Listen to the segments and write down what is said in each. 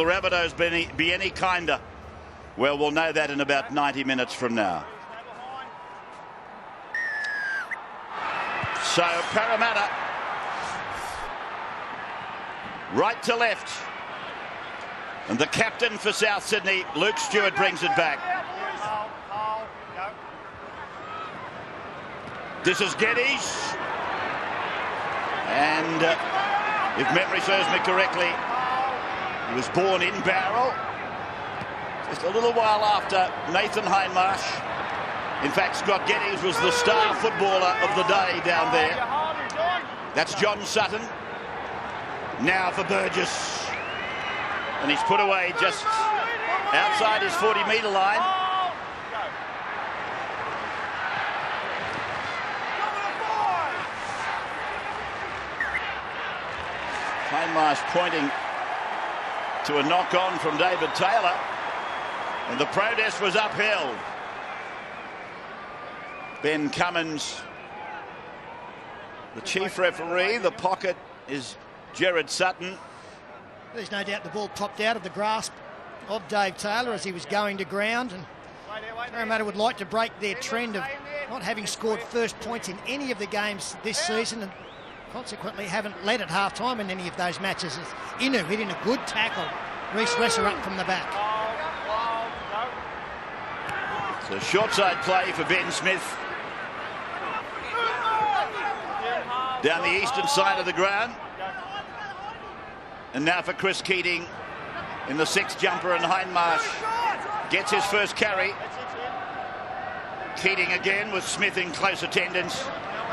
the Rabbitohs be any kinder? Well, we'll know that in about 90 minutes from now. So Parramatta, right to left. And the captain for South Sydney, Luke Stewart, brings it back. This is Geddes. And if memory serves me correctly, he was born in Barrel just a little while after Nathan Hindmarsh. In fact, Scott Geddes was the star footballer of the day down there. That's John Sutton. Now for Burgess. And he's put away just outside his 40-metre line. Hindmarsh pointing to a knock-on from David Taylor. And the protest was upheld. Ben Cummins, the chief referee. The pocket is Gerard Sutton. There's no doubt the ball popped out of the grasp of Dave Taylor as he was going to ground, and Parramatta would like to break their trend of not having scored first points in any of the games this season, and consequently haven't led at half-time in any of those matches. As Inu hitting a good tackle, Reece Lesser up from the back. So short side play for Ben Smith. Down the eastern side of the ground. And now for Chris Keating in the sixth jumper, and Hindmarsh gets his first carry. Keating again with Smith in close attendance.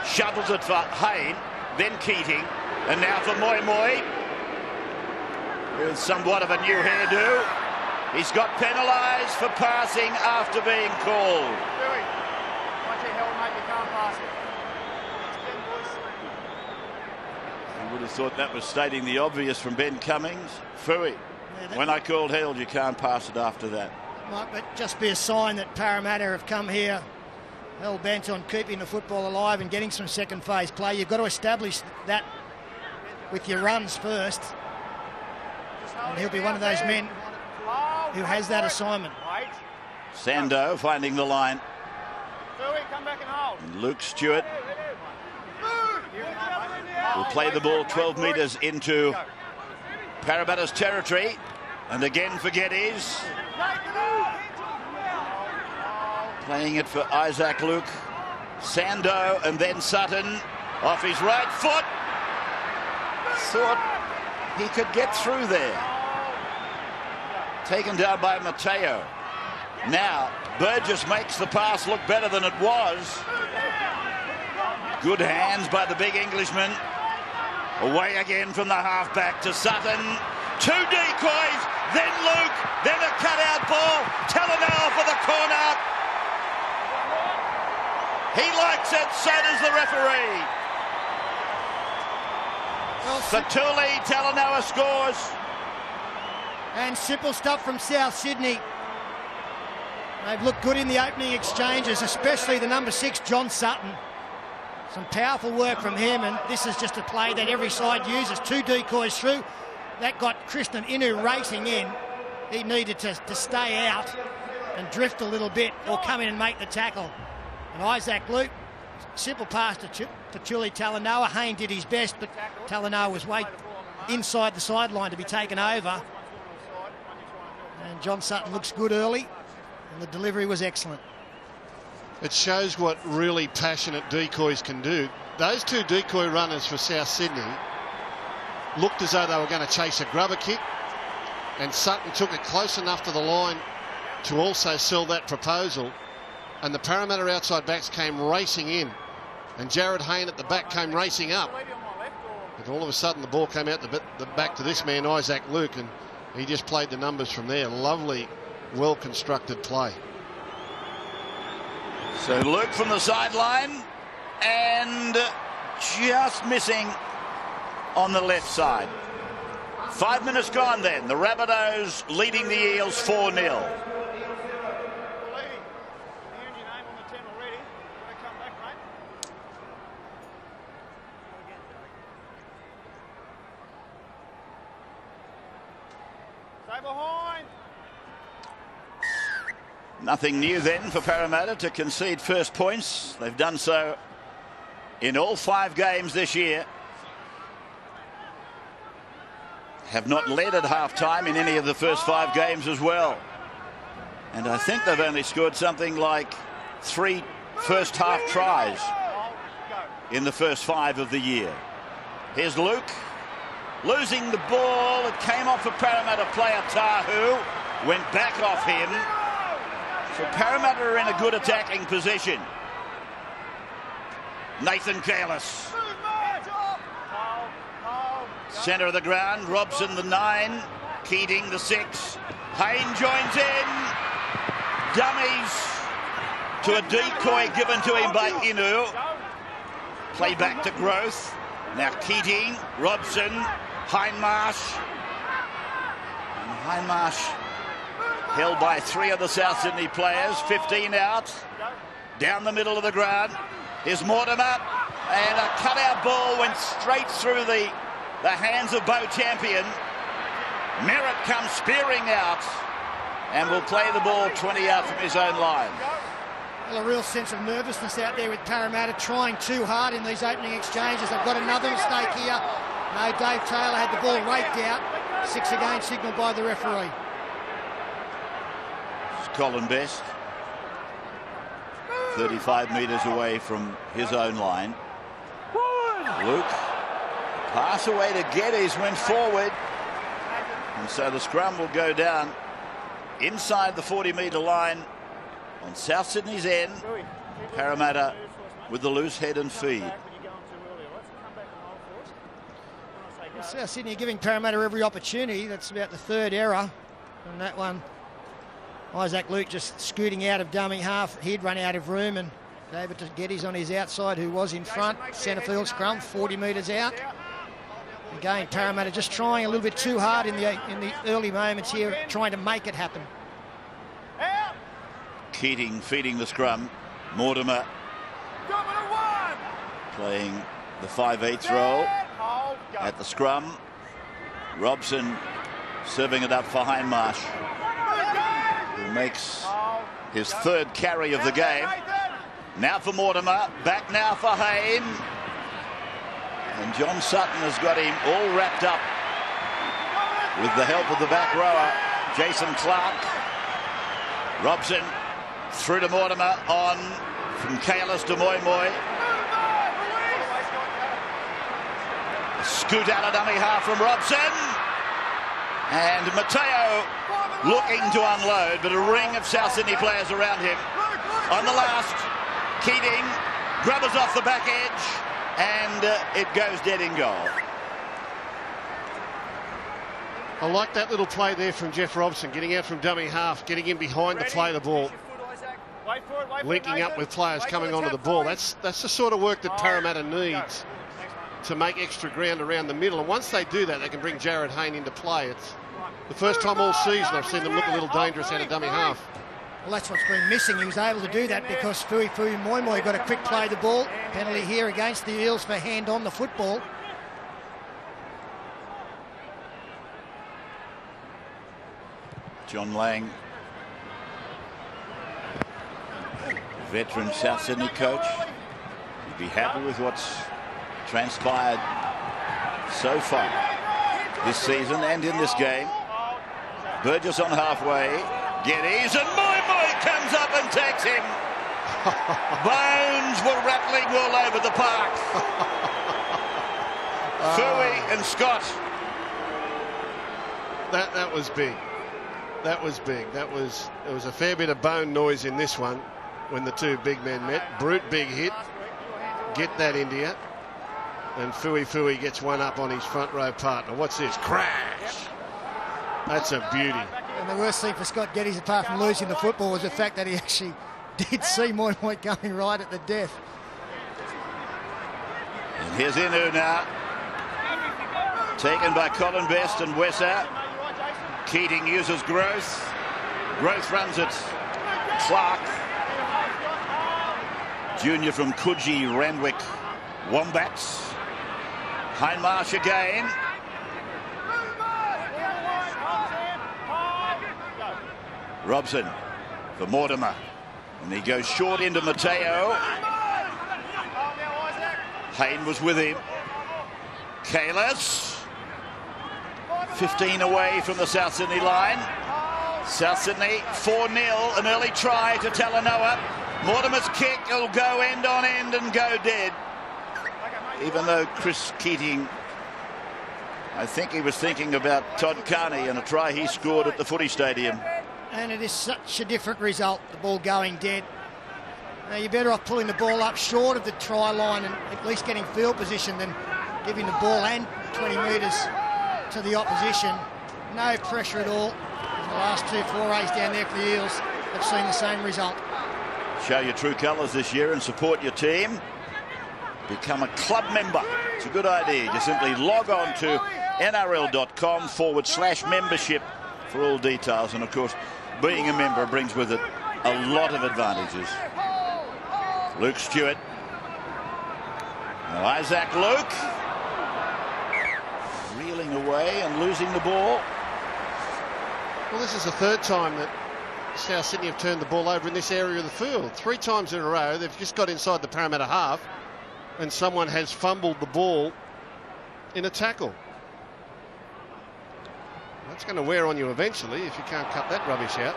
Shovels it for Hayne, then Keating, and now for Moi Moi. With somewhat of a new hairdo. He's got penalised for passing after being called. I would have thought that was stating the obvious from Ben Cummins. Fooey, when I called held, you can't pass it after that. Might just be a sign that Parramatta have come here hell bent on keeping the football alive and getting some second phase play. You've got to establish that with your runs first. And he'll be one of those men who has that assignment. Sando finding the line. And Luke Stewart will play the ball 12 metres into Parramatta's territory. And again for Geddes. Playing it for Isaac Luke. Sando and then Sutton off his right foot. Thought he could get through there. Taken down by Mateo. Now Burgess makes the pass look better than it was. Good hands by the big Englishman. Away again from the halfback to Sutton. Two decoys, then Luke, then a cutout ball. Talanoa for the corner. He likes it, so does the referee. Fatuli, Talanoa scores. And simple stuff from South Sydney. They've looked good in the opening exchanges, especially the number 6, John Sutton. Some powerful work from him, and this is just a play that every side uses. Two decoys through. That got Kristen Inu racing in. He needed to stay out and drift a little bit or come in and make the tackle. And Isaac Luke, simple pass to Fatuli Talanoa. Hayne did his best, but Talanoa was way inside the sideline to be taken over. And John Sutton looks good early, and the delivery was excellent. It shows what really passionate decoys can do. Those two decoy runners for South Sydney looked as though they were going to chase a grubber kick, and Sutton took it close enough to the line to also sell that proposal, and the Parramatta outside backs came racing in, and Jared Hayne at the back came racing up. But all of a sudden the ball came out the back to this man, Isaac Luke, and he just played the numbers from there. Lovely, well-constructed play. So Luke from the sideline and just missing on the left side. 5 minutes gone then. The Rabbitohs leading the Eels 4-0. Nothing new then for Parramatta to concede first points. They've done so in all 5 games this year. Have not led at half-time in any of the first 5 games as well. And I think they've only scored something like 3 first-half tries in the first 5 of the year. Here's Luke. Losing the ball. It came off a Parramatta player, Tahu. Went back off him. So Parramatta are in a good attacking position. Nathan Careless. Centre of the ground. Robson, the 9. Keating, the 6. Hayne joins in. Dummies to a decoy given to him by Inu. Play back to Growth. Now Keating, Robson, Hindmarsh. And Hindmarsh held by 3 of the South Sydney players. 15 out. Down the middle of the ground. Here's Mortimer. And a cutout ball went straight through the hands of Beau Champion. Merritt comes spearing out and will play the ball 20 out from his own line. Well, a real sense of nervousness out there with Parramatta trying too hard in these opening exchanges. They've got another mistake here. No, Dave Taylor had the ball raked out. 6 again signalled by the referee. It's Colin Best. 35 metres away from his own line. Luke. Pass away to Geddes, went forward. And so the scrum will go down inside the 40-metre line on South Sydney's end. Parramatta with the loose head and feed. South Sydney giving Parramatta every opportunity. That's about the 3rd error on that one. Isaac Luke just scooting out of dummy half. He'd run out of room, and David Geddes on his outside, who was in front. Centre field scrum, 40 metres out. Again, Parramatta just trying a little bit too hard in the early moments here, trying to make it happen. Keating feeding the scrum. Mortimer playing the 5/8 role at the scrum. Robson serving it up for Hindmarsh, who makes his 3rd carry of the game. Now for Mortimer. Back now for Hayne. And John Sutton has got him all wrapped up with the help of the back rower, Jason Clark. Robson through to Mortimer, on from Kalis to Moi Moi. A scoot out of dummy half from Robson. And Matteo looking to unload, but a ring of South Sydney players around him. On the last, Keating, Grubbers off the back edge, and it goes dead in goal. I like that little play there from Jeff Robson, getting out from dummy half, getting in behind to play the ball, linking up with players coming onto the ball. That's the sort of work that Parramatta needs to make extra ground around the middle. And once they do that, they can bring Jared Hayne into play. It's the first time all season I've seen them look a little dangerous out of dummy half. Well, that's what's been missing. He was able to do that because Fui Moi Moi got a quick play the ball. Penalty here against the Eels for hand on the football. John Lang, veteran South Sydney coach, he'd be happy with what's transpired so far this season and in this game. Burgess on halfway. Geddes, and Moi Moi comes up and takes him. Bones were rattling all over the park. Fui and Scott. That was big. That was big. There was a fair bit of bone noise in this one when the 2 big men met. Brute big hit. Get that, India. And Fui gets one up on his front row partner. What's this? Crash! That's a beauty. And the worst thing for Scott Geddes, apart from losing the football, was the fact that he actually did see Moi Moi going right at the death. And here's Inu now. Taken by Colin Best and Wesser. Keating uses Growth. Growth runs it. Clark. Junior from Coogee, Randwick Wombats. Hindmarsh again. Robson for Mortimer. And he goes short into Mateo. Hayne was with him. Kalis. 15 away from the South Sydney line. South Sydney 4-0. An early try to Talanoa. Mortimer's kick will go end on end and go dead. Even though Chris Keating, I think he was thinking about Todd Carney and a try he scored at the footy stadium. And it is such a different result, the ball going dead. Now you're better off pulling the ball up short of the try line and at least getting field position than giving the ball and 20 metres to the opposition. No pressure at all. The last two forays down there for the Eels have seen the same result. Show your true colours this year and support your team. Become a club member. It's a good idea. You simply log on to nrl.com/membership for all details. And of course, being a member brings with it a lot of advantages. Luke Stewart. Now Isaac Luke. Reeling away and losing the ball. Well, this is the third time that South Sydney have turned the ball over in this area of the field. 3 times in a row, they've just got inside the Parramatta half and someone has fumbled the ball in a tackle. That's going to wear on you eventually if you can't cut that rubbish out.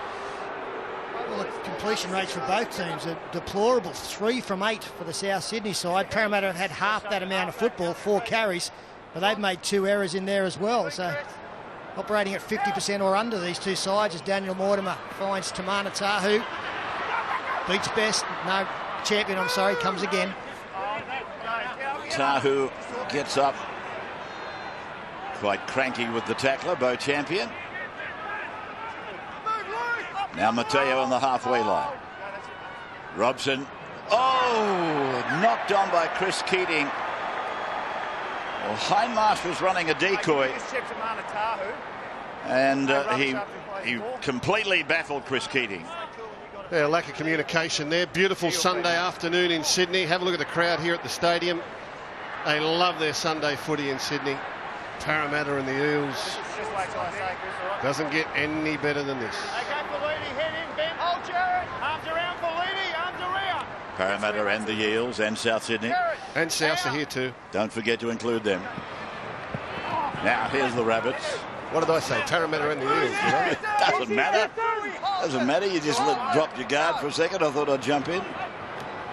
Well, the completion rates for both teams are deplorable. 3 from 8 for the South Sydney side. Parramatta have had half that amount of football, 4 carries, but they've made 2 errors in there as well. So operating at 50% or under these two sides as Daniel Mortimer finds Tamana Tahu. Beats best. No, champion, I'm sorry, comes again. Tahu gets up. Quite cranky with the tackler, Bo Champion. Now Mateo on the halfway line. Robson. Oh, knocked on by Chris Keating. Well, Hindmarsh was running a decoy. And he completely baffled Chris Keating. Yeah, lack of communication there. Beautiful Sunday afternoon in Sydney. Have a look at the crowd here at the stadium. They love their Sunday footy in Sydney. Parramatta and the Eels. Doesn't get any better than this. Parramatta and the Eels and South Sydney. And Souths are here too. Don't forget to include them. Now here's the Rabbits. What did I say? Parramatta and the Eels. You know? Doesn't matter. Doesn't matter. You just dropped your guard for a second. I thought I'd jump in.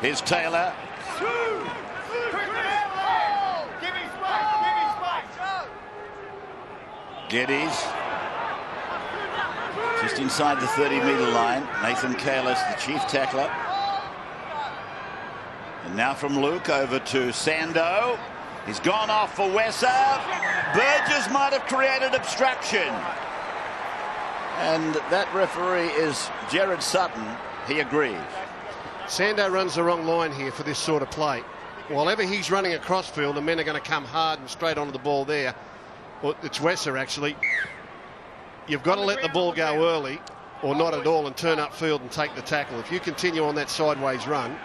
Here's Taylor. Geddes. Just inside the 30-metre line. Nathan Kalis, the chief tackler. And now from Luke over to Sando. He's gone off for Wesser. Burgess might have created obstruction. And that referee is Jared Sutton. He agrees. Sando runs the wrong line here for this sort of play. Whilever he's running across field, the men are going to come hard and straight onto the ball there. Well, it's Wesser actually. You've got to let the ball go early or not at all and turn up field and take the tackle. If you continue on that sideways run,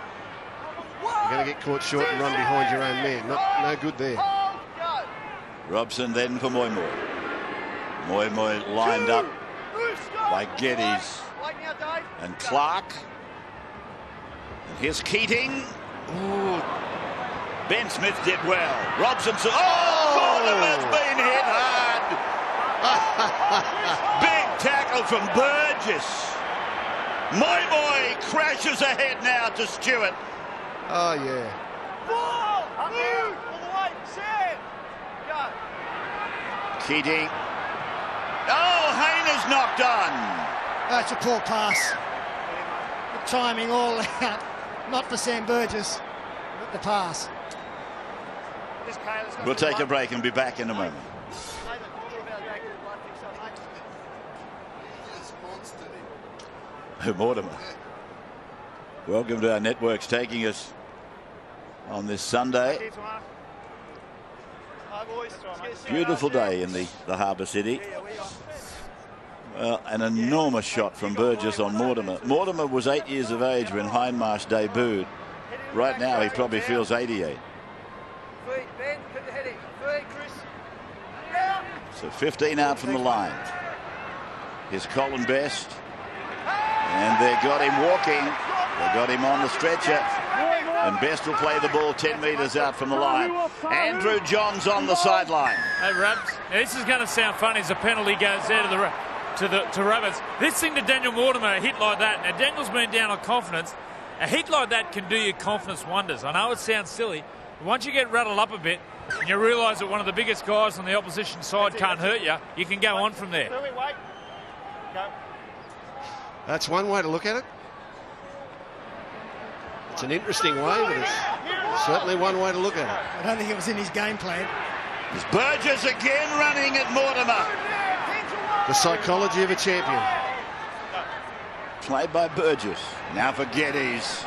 you're going to get caught short and run behind your own man. No good there. Robson then for Moi Moi. Moi Moi lined up by Geddes and Clark. And here's Keating. Ooh. Ben Smith did well. Robson. Mortimer's been hit hard. Big tackle from Burgess. Moi Moi crashes ahead now to Stewart. Oh, yeah. Keating. Oh, Hayne is knocked on. That's a poor pass. The timing all out. Not for Sam Burgess, but the pass. We'll take a break and be back in a moment. Mortimer. Welcome to our networks, taking us on this Sunday. Beautiful day in the harbour city. Well, an enormous shot from Burgess on Mortimer. Mortimer was 8 years of age when Hindmarsh debuted. Right now he probably feels 88. So 15 out from the line. Here's Colin Best. And they got him walking. They got him on the stretcher. And Best will play the ball 10 metres out from the line. Andrew Johns on the sideline. Hey, Rabs, this is going to sound funny as a penalty goes there to Rabbits. This thing to Daniel Mortimer, a hit like that. Now, Daniel's been down on confidence. A hit like that can do you confidence wonders. I know it sounds silly, but once you get rattled up a bit and you realise that one of the biggest guys on the opposition side can't hurt you, you can go on from there. That's one way to look at it. It's an interesting way, but it's certainly one way to look at it. I don't think it was in his game plan. There's Burgess again running at Mortimer. The psychology of a champion. Played by Burgess. Now for Geddes.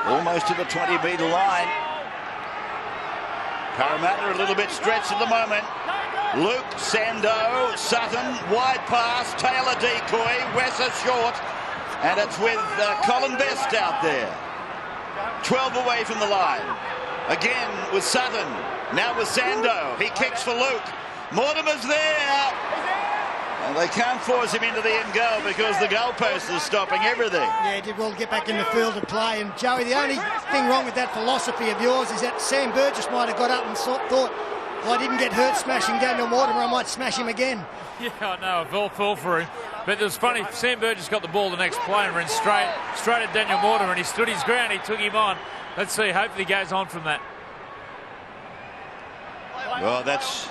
Almost to the 20-metre line. Parramatta a little bit stretched at the moment. Luke, Sando, Sutton, wide pass, Taylor decoy, Wesser short, and it's with Colin Best out there. 12 away from the line. Again with Sutton, now with Sando. He kicks for Luke. Mortimer's there. And they can't force him into the end goal because the goalpost is stopping everything. Yeah, he did well to get back in the field and play. And Joey, the only thing wrong with that philosophy of yours is that Sam Burgess might have got up and thought, well, I didn't get hurt smashing Daniel Mortimer, I might smash him again. Yeah, I know, I fell for him. But it was funny, Sam Burgess got the ball the next play and ran straight at Daniel Mortimer, and he stood his ground, he took him on. Let's see, hopefully he goes on from that. Well, that's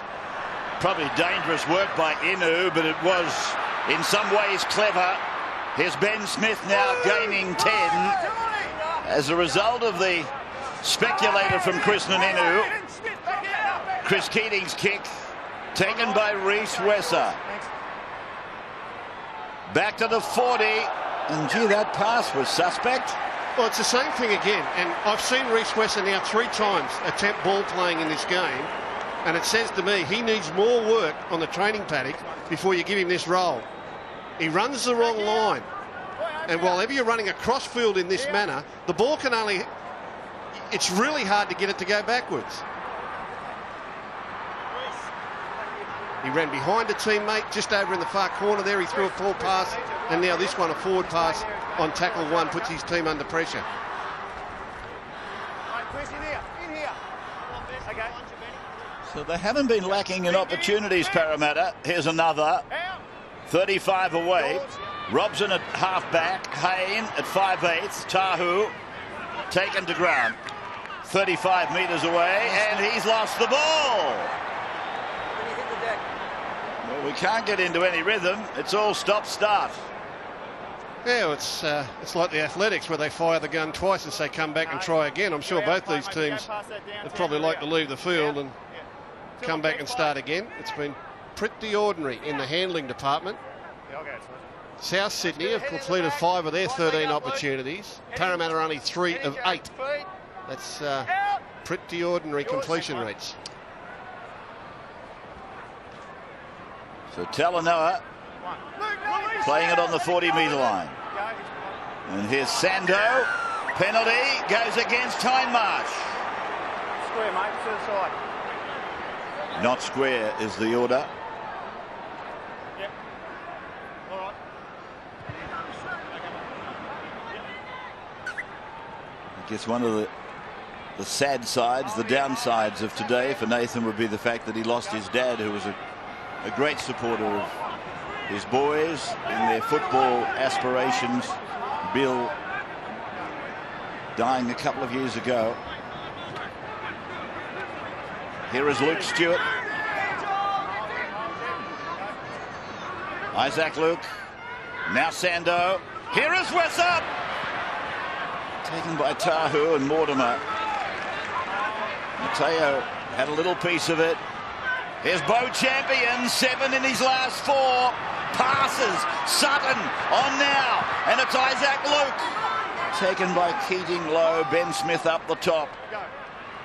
probably dangerous work by Inu, but it was in some ways clever. Here's Ben Smith now gaining 10 as a result of the speculator from Chris Inu. Chris Keating's kick taken by Reece Wesser. Back to the 40, and gee, that pass was suspect. Well, it's the same thing again, and I've seen Reece Wesser now 3 times attempt ball playing in this game, and it says to me he needs more work on the training paddock before you give him this role. He runs the wrong line, and while you're running across field in this manner, the ball can only... It's really hard to get it to go backwards. He ran behind a teammate just over in the far corner there. He threw a full pass, and now this one, a forward pass on tackle 1, puts his team under pressure. So they haven't been lacking in opportunities, Parramatta. Here's another. 35 away. Robson at half-back. Hayne at 5/8. Tahu taken to ground. 35 metres away, and he's lost the ball. Well, we can't get into any rhythm. It's all stop-start. Yeah, well, it's like the athletics where they fire the gun twice and say come back and try again. I'm sure both these teams would probably like to leave the field and come back and start again. It's been pretty ordinary in the handling department. South Sydney have completed 5 of their 13 opportunities. Parramatta only 3 of 8. That's pretty ordinary completion rates. So Talanoa playing it on the 40-metre line. And here's Sando. Penalty goes against Hindmarsh. Square, mate, to the side. Not square is the order. Yep. All right. I guess one of the sad sides, the downsides of today for Nathan would be the fact that he lost his dad, who was a great supporter of his boys in their football aspirations. Bill dying a couple of years ago. Here is Luke Stewart. Isaac Luke. Now Sando. Here is Wesser. Taken by Tahu and Mortimer. Mateo had a little piece of it. Here's Bo Champion, 7 in his last 4. Passes. Sutton on now. And it's Isaac Luke. Taken by Keating low. Ben Smith up the top.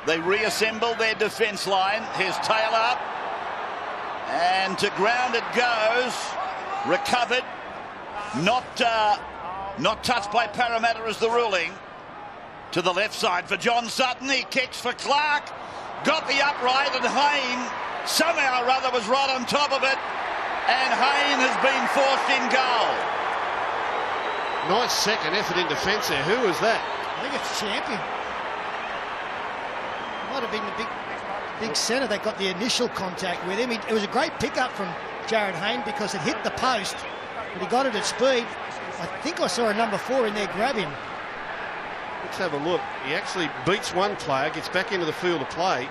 They reassemble their defence line. Here's Taylor. And to ground it goes. Recovered. Not touched by Parramatta as the ruling. To the left side for John Sutton. He kicks for Clark. Got the upright, and Hayne somehow or other was right on top of it. And Hayne Champion has been forced in goal. Nice second effort in defence there. Who was that? I think it's Champion. Might have been the big centre that got the initial contact with him. It was a great pickup from Jared Hayne because it hit the post, but he got it at speed. I think I saw a number 4 in there grab him. Let's have a look. He actually beats one player, gets back into the field of play,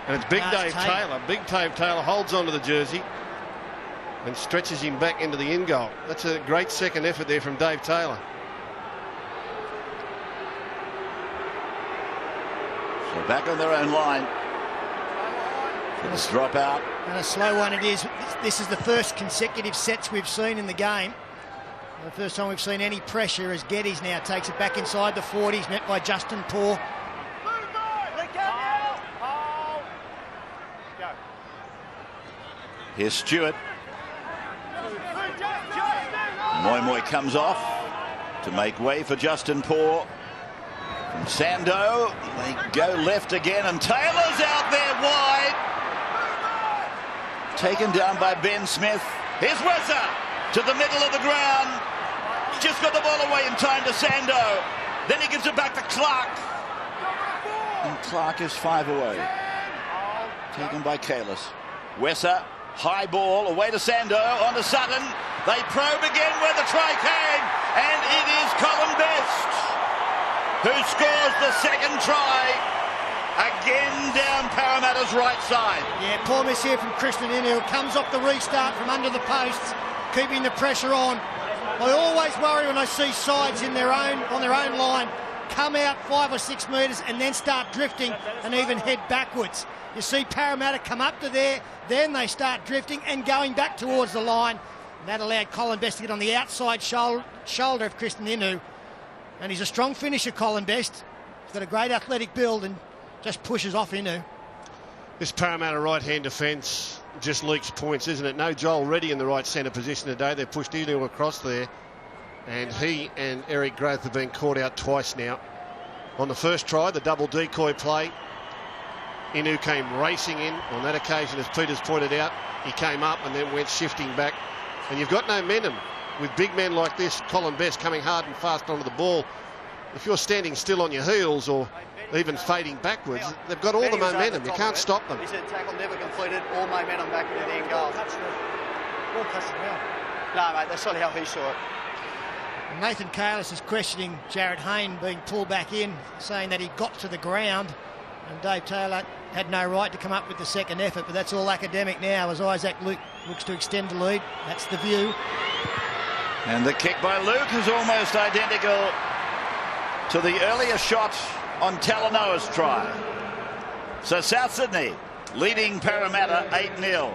and it's Big Dave Taylor. Big Dave Taylor holds onto the jersey and stretches him back into the in goal. That's a great second effort there from Dave Taylor. So back on their own line. Let's drop out. And a slow one it is. This is the first consecutive sets we've seen in the game. The first time we've seen any pressure as Geddes now takes it back inside the 40s, met by Justin Poor. Here's Stewart. Moy comes off to make way for Justin Poor. From Sando, they go left again, and Taylor's out there wide. Taken down by Ben Smith. Here's Wesser to the middle of the ground. Just got the ball away in time to Sando. Then he gives it back to Clark. And Clark is 5 away. Taken by Kalis. Wesser, high ball, away to Sando, on to Sutton. They probe again where the try came, and it is Colin Best who scores the second try. Again down Parramatta's right side. Yeah, poor miss here from Christian Inu. Comes off the restart from under the posts, keeping the pressure on. I always worry when I see sides on their own line come out 5 or 6 metres and then start drifting and even head backwards. You see Parramatta come up to there, then they start drifting and going back towards the line. And that allowed Colin Best to get on the outside shoulder of Christian Inu. And he's a strong finisher, Colin Best. He's got a great athletic build and just pushes off Inu. This Parramatta right-hand defence just leaks points, isn't it? No Joel Reddy in the right centre position today. They've pushed Inu across there, and he and Eric Groth have been caught out twice now. On the first try, the double decoy play, Inu came racing in. On that occasion, as Peter's pointed out, he came up and then went shifting back. And you've got no momentum with big men like this, Colin Best, coming hard and fast onto the ball. If you're standing still on your heels or even fading backwards, they've got all the momentum. You can't stop them. He said tackle never completed, all momentum back into the end goal. No, mate, that's not how he saw it. Nathan Kalis is questioning Jared Hayne being pulled back in, saying that he got to the ground, and Dave Taylor had no right to come up with the second effort, but that's all academic now as Isaac Luke looks to extend the lead. That's the view. And the kick by Luke is almost identical to the earlier shot on Talanoa's try. So South Sydney leading Parramatta 8-0.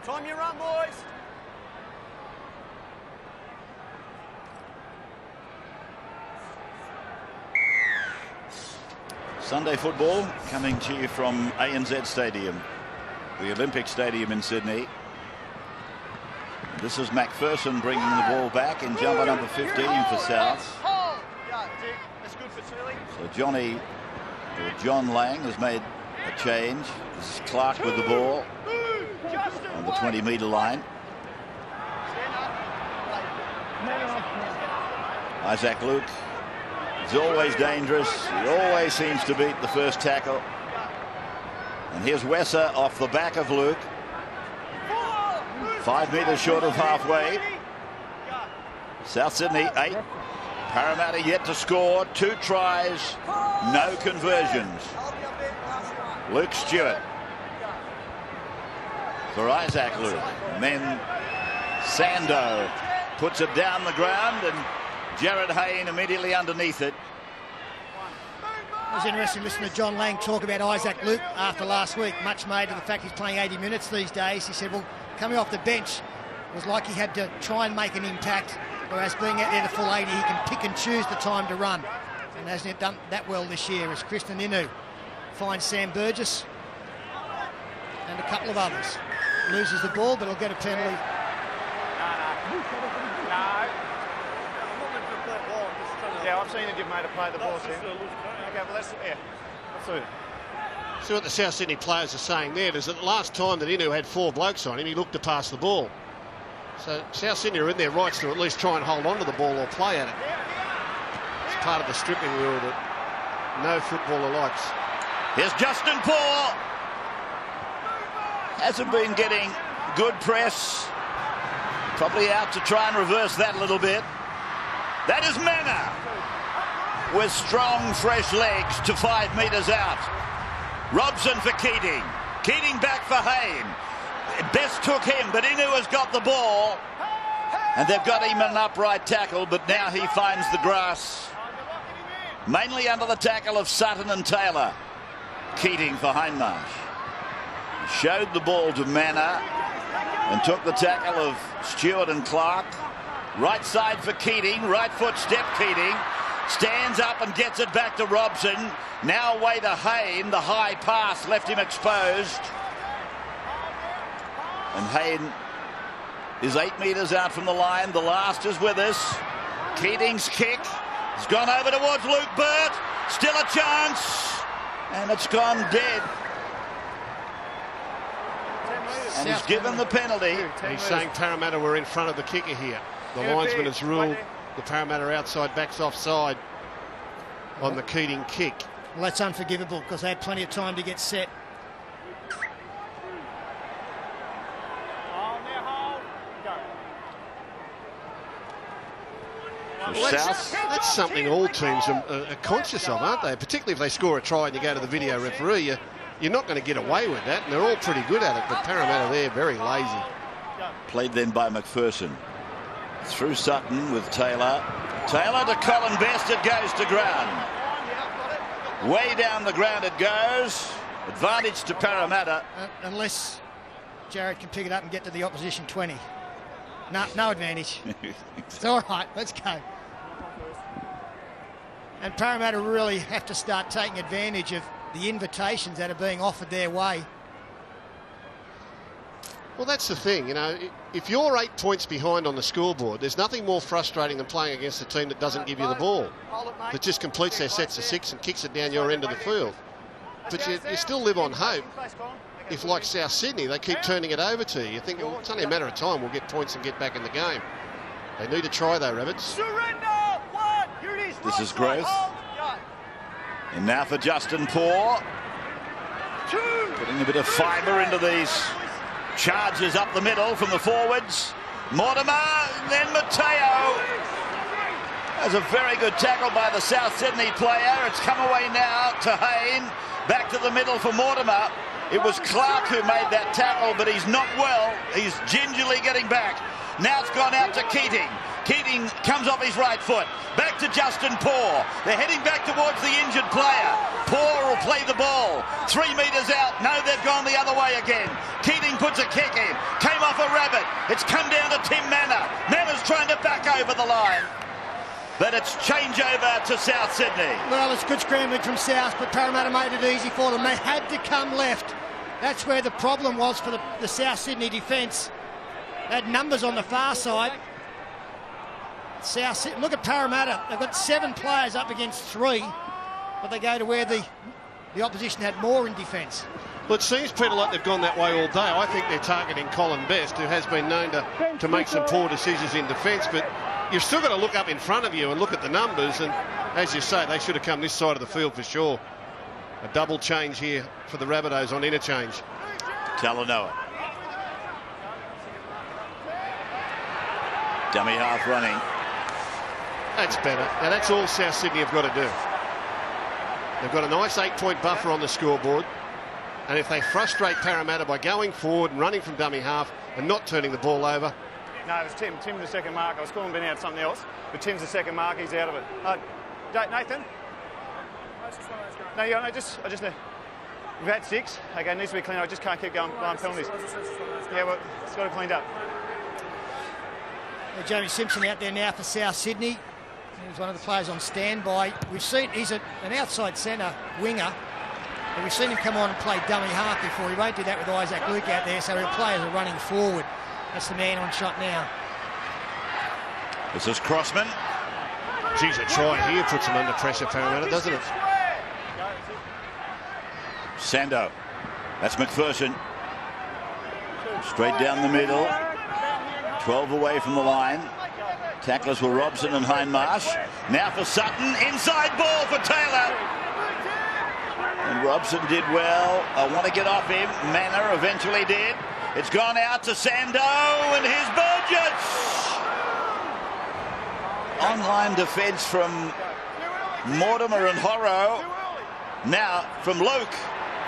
Time you run, boys. Sunday football coming to you from ANZ Stadium, the Olympic Stadium in Sydney. This is McPherson bringing the ball back in jumper number 15 for South. So John Lang has made a change. This is Clark with the ball on the 20-metre line. Isaac Luke is always dangerous. He always seems to beat the first tackle. And here's Wesser off the back of Luke. 5 metres short of halfway. South Sydney 8. Parramatta yet to score. 2 tries, no conversions. Luke Stewart for Isaac Luke. And then Sando puts it down the ground, and Jared Hayne immediately underneath it. It was interesting listening to John Lang talk about Isaac Luke after last week, much made of the fact he's playing 80 minutes these days. He said, well, coming off the bench was like he had to try and make an impact, whereas being out there the full 80, he can pick and choose the time to run. And hasn't done that well this year as Christian Inu finds Sam Burgess and a couple of others. Loses the ball, but he'll get a penalty. Yeah, I've seen him give mate a play the ball, Sam. Okay, well, See what the South Sydney players are saying there is that the last time that Inu had 4 blokes on him, he looked to pass the ball. So South Sydney are in their rights to at least try and hold on to the ball or play at it. It's part of the stripping rule that no footballer likes. Here's Justin Paul. Hasn't been getting good press. Probably out to try and reverse that a little bit. That is Manna with strong, fresh legs to 5 metres out. Robson for Keating. Keating back for Hayne. Best took him, but Inu has got the ball. And they've got him an upright tackle, but now he finds the grass. Mainly under the tackle of Sutton and Taylor. Keating for Hindmarsh. Showed the ball to Manna and took the tackle of Stewart and Clark. Right side for Keating. Right foot step Keating. Stands up and gets it back to Robson. Now away to Hayne. The high pass left him exposed. And Hayne is 8 metres out from the line. The last is with us. Keating's kick has gone over towards Luke Burt. Still a chance. And it's gone dead. And he's given the penalty. He's saying Parramatta were in front of the kicker here. The linesman has ruled the Parramatta outside backs offside on the Keating kick. Well, that's unforgivable because they had plenty of time to get set. Well, that's something all teams are conscious of, aren't they? Particularly if they score a try and you go to the video referee, you're not going to get away with that, and they're all pretty good at it, but Parramatta there, very lazy. Played then by McPherson. Through Sutton with Taylor. Taylor to Colin Best, it goes to ground. Way down the ground it goes. Advantage to Parramatta. Unless Jared can pick it up and get to the opposition 20. No advantage. It's all right, let's go. And Parramatta really have to start taking advantage of the invitations that are being offered their way. Well, that's the thing, you know, if you're 8 points behind on the scoreboard, there's nothing more frustrating than playing against a team that doesn't give you the ball, that just completes their sets of 6 and kicks it down your end of the field. But you still live on hope. If, like South Sydney, they keep turning it over to you, you think, well, it's only a matter of time we'll get points and get back in the game. They need to try, though, Rabbits. This is growth. And now for Justin Paul. Putting a bit of fibre into these charges up the middle from the forwards. Mortimer, then Mateo. That's a very good tackle by the South Sydney player. It's come away now to Hayne. Back to the middle for Mortimer. It was Clark who made that tackle, but he's not well. He's gingerly getting back. Now it's gone out to Keating. Keating comes off his right foot. Back to Justin Paul. They're heading back towards the injured player. Paul will play the ball. 3 metres out. No, they've gone the other way again. Keating puts a kick in. Came off a rabbit. It's come down to Tim Manna. Manna's trying to back over the line. But it's changeover to South Sydney. Well, it's good scrambling from South, but Parramatta made it easy for them. They had to come left. That's where the problem was for the South Sydney defence. They had numbers on the far side. South Sydney, look at Parramatta. They've got 7 players up against 3, but they go to where the opposition had more in defence. Well, it seems, Peter, like they've gone that way all day. I think they're targeting Colin Best, who has been known to make some poor decisions in defence, but you've still got to look up in front of you and look at the numbers, and as you say, they should have come this side of the field for sure. A double change here for the Rabbitohs on interchange. Talanoa. Dummy half running. That's better. Now, that's all South Sydney have got to do. They've got a nice 8-point buffer on the scoreboard, and if they frustrate Parramatta by going forward and running from dummy half and not turning the ball over. No, it was Tim. Tim the second mark. I was calling Ben out something else, but Tim's the second mark. He's out of it. Nathan? No, yeah, no, I just we've had 6. Okay, it needs to be cleaned. I just can't keep going penalties. Yeah, well, it's got to be cleaned up. Jamie Simpson out there now for South Sydney. He was one of the players on standby. We've seen he's an outside centre winger, but we've seen him come on and play dummy half before. He won't do that with Isaac Luke out there, so he'll play as a running forward. That's the man on shot now. This is Crossman. Geez, a try here puts him under pressure, Parramatta, doesn't it? Sando. That's McPherson. Straight down the middle. 12 away from the line. Tacklers were Robson and Hindmarsh. Now for Sutton. Inside ball for Taylor. And Robson did well. I want to get off him. Manor eventually did. It's gone out to Sando, and here's Burgess. Online defence from Mortimer and Horrow. Now from Luke.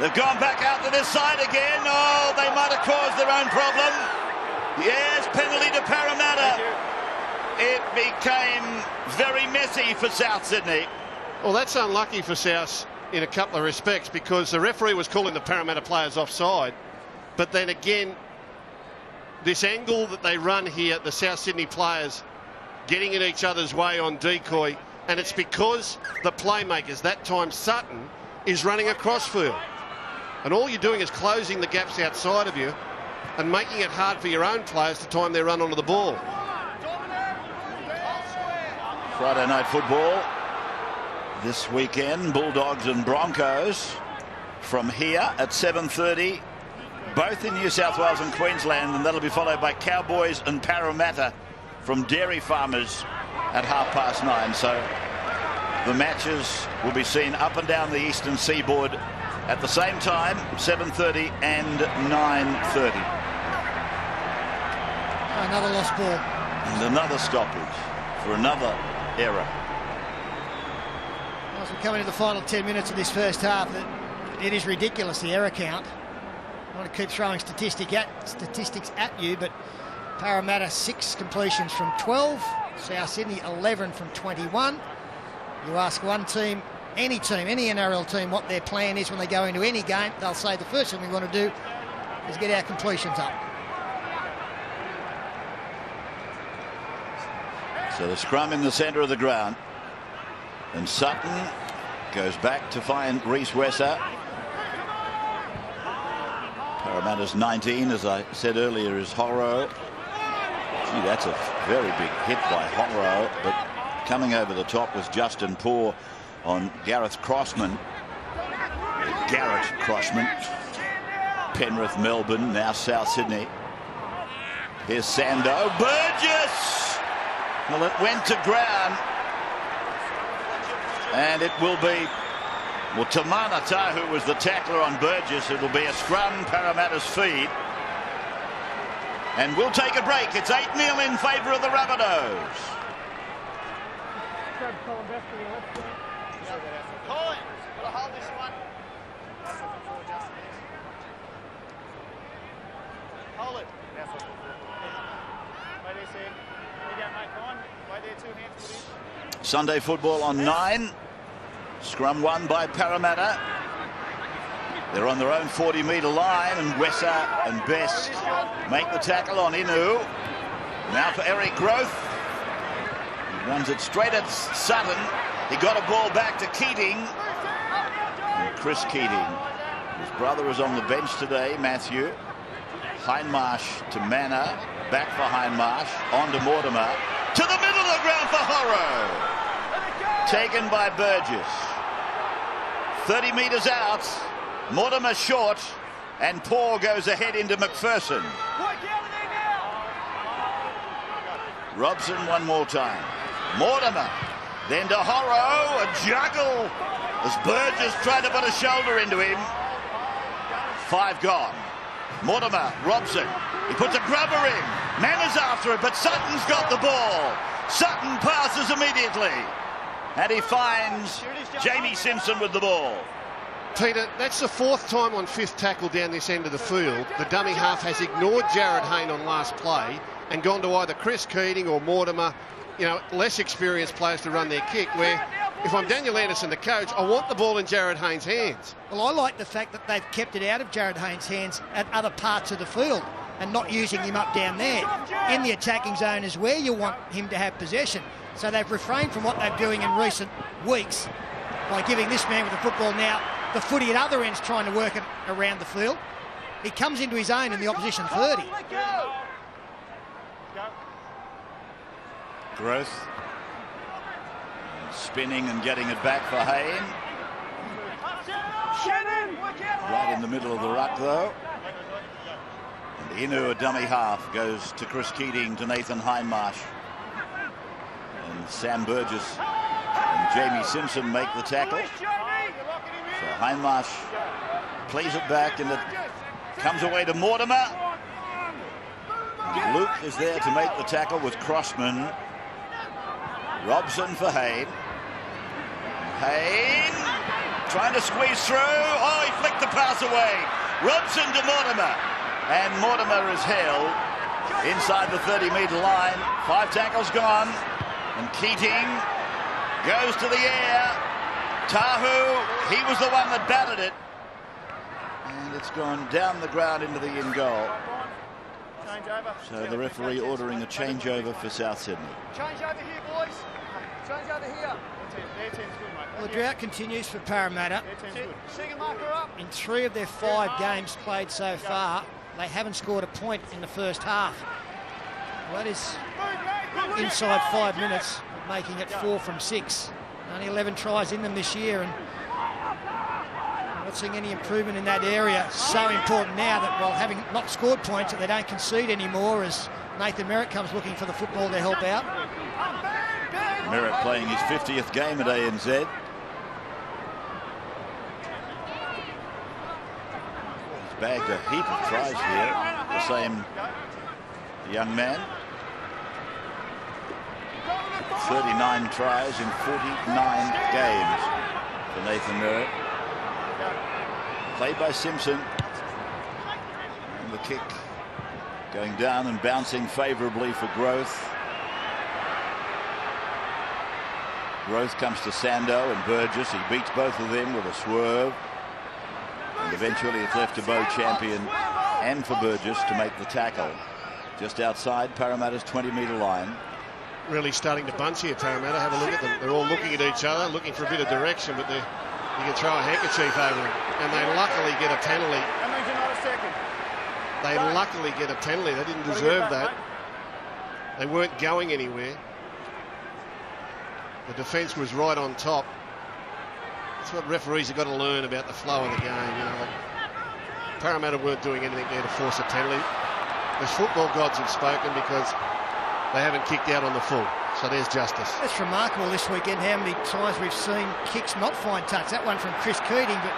They've gone back out to this side again. Oh, they might have caused their own problem. Yes, penalty to Parramatta. It became very messy for South Sydney. Well, that's unlucky for South in a couple of respects, because the referee was calling the Parramatta players offside. But then again, this angle that they run here, the South Sydney players getting in each other's way on decoy, and it's because the playmakers, that time Sutton, is running across field. And all you're doing is closing the gaps outside of you and making it hard for your own players to time their run onto the ball. Friday night football this weekend, Bulldogs and Broncos from here at 7:30, both in New South Wales and Queensland, and that'll be followed by Cowboys and Parramatta from Dairy Farmers at 9:30. So the matches will be seen up and down the eastern seaboard at the same time, 7:30 and 9:30. Another lost ball. And another stoppage for another error. As we come into the final 10 minutes of this first half, it is ridiculous, the error count. I want to keep throwing statistics at you, but Parramatta 6 completions from 12, South Sydney 11 from 21. You ask one team, any NRL team, what their plan is when they go into any game, they'll say the first thing we want to do is get our completions up. So the scrum in the centre of the ground, and Sutton goes back to find Reece Wesser. Parramatta's 19, as I said earlier, is Horrow. Gee, that's a very big hit by Horrow, but coming over the top was Justin Poor on Gareth Crossman. Garrett Crossman. Penrith, Melbourne, now South Sydney. Here's Sando. Burgess! Well, it went to ground. And it will be, well, Tamana Tahu was the tackler on Burgess. It will be a scrum, Parramatta's feed. And we'll take a break. It's 8-0 in favour of the Rabbitohs. Colin, gotta hold this one. Hold it. Wait there, Sam. There you go, mate. Come on. Wait there, 2 hands, please. Sunday football on 9. Scrum won by Parramatta. They're on their own 40-metre line, and Wesser and Best make the tackle on Inu. Now for Eric Growth. He runs it straight at Sutton. He got a ball back to Keating. And Chris Keating. His brother is on the bench today, Matthew. Hindmarsh to Manor. Back for Hindmarsh. On to Mortimer. To the middle of the ground for Horrow. Taken by Burgess. 30 metres out. Mortimer short. And Poor goes ahead into McPherson. Robson one more time. Mortimer. Then to Horrow. A juggle as Burgess tried to put a shoulder into him. 5 gone. Mortimer. Robson. He puts a grubber in. Manners after it, but Sutton's got the ball. Sutton passes immediately. And he finds Jamie Simpson with the ball. Peter, that's the 4th time on 5th tackle down this end of the field. The dummy half has ignored Jared Hayne on last play and gone to either Chris Keating or Mortimer, less experienced players to run their kick, where if I'm Daniel Anderson, the coach, I want the ball in Jared Hayne's hands. Well, I like the fact that they've kept it out of Jared Hayne's hands at other parts of the field and not using him up down there. In the attacking zone is where you want him to have possession. So they've refrained from what they're doing in recent weeks by giving this man with the football now the footy at other ends, trying to work it around the field. He comes into his own in the opposition 30. Growth. Spinning and getting it back for Hayne. middle of the ruck, though. And Inu, a dummy half, goes to Chris Keating, to Nathan Hindmarsh. And Sam Burgess and Jamie Simpson make the tackle. So Hindmarsh plays it back, and it comes away to Mortimer. And Luke is there to make the tackle with Crossman. Robson for Hayne. Hayne trying to squeeze through. Oh, he flicked the pass away. Robson to Mortimer. And Mortimer is held inside the 30-metre line. 5 tackles gone. And Keating goes to the air. Tahu, he was the one that batted it. And it's gone down the ground into the in goal. So the referee ordering a changeover for South Sydney. Change over here, boys. Change over here. Their team's good, mate. Well, the drought continues for Parramatta. Their team's good. Second marker up. In 3 of their 5 games played so far, they haven't scored a point in the first half. Well, that is inside 5 minutes, making it 4 from 6. Only 11 tries in them this year, and not seeing any improvement in that area. So important now that, while having not scored points, that they don't concede anymore, as Nathan Merritt comes looking for the football to help out. Merritt playing his 50th game at ANZ. He's bagged a heap of tries here. The same young man. 39 tries in 49 games for Nathan Merritt. Played by Simpson. And the kick going down and bouncing favourably for Growth. Growth comes to Sando and Burgess. He beats both of them with a swerve. And eventually it's left to Bo Champion and for Burgess to make the tackle. Just outside Parramatta's 20-metre line. Really starting to bunch here, Parramatta. Have a look at them. They're all looking at each other, looking for a bit of direction, but you can throw a handkerchief over them. And they luckily get a penalty. That means another second. They luckily get a penalty. They didn't deserve that. They weren't going anywhere. The defence was right on top. That's what referees have got to learn about the flow of the game. You know, Parramatta weren't doing anything there to force a penalty. The football gods have spoken because they haven't kicked out on the full. So there's justice. It's remarkable this weekend how many times we've seen kicks not find touch. That one from Chris Keating, but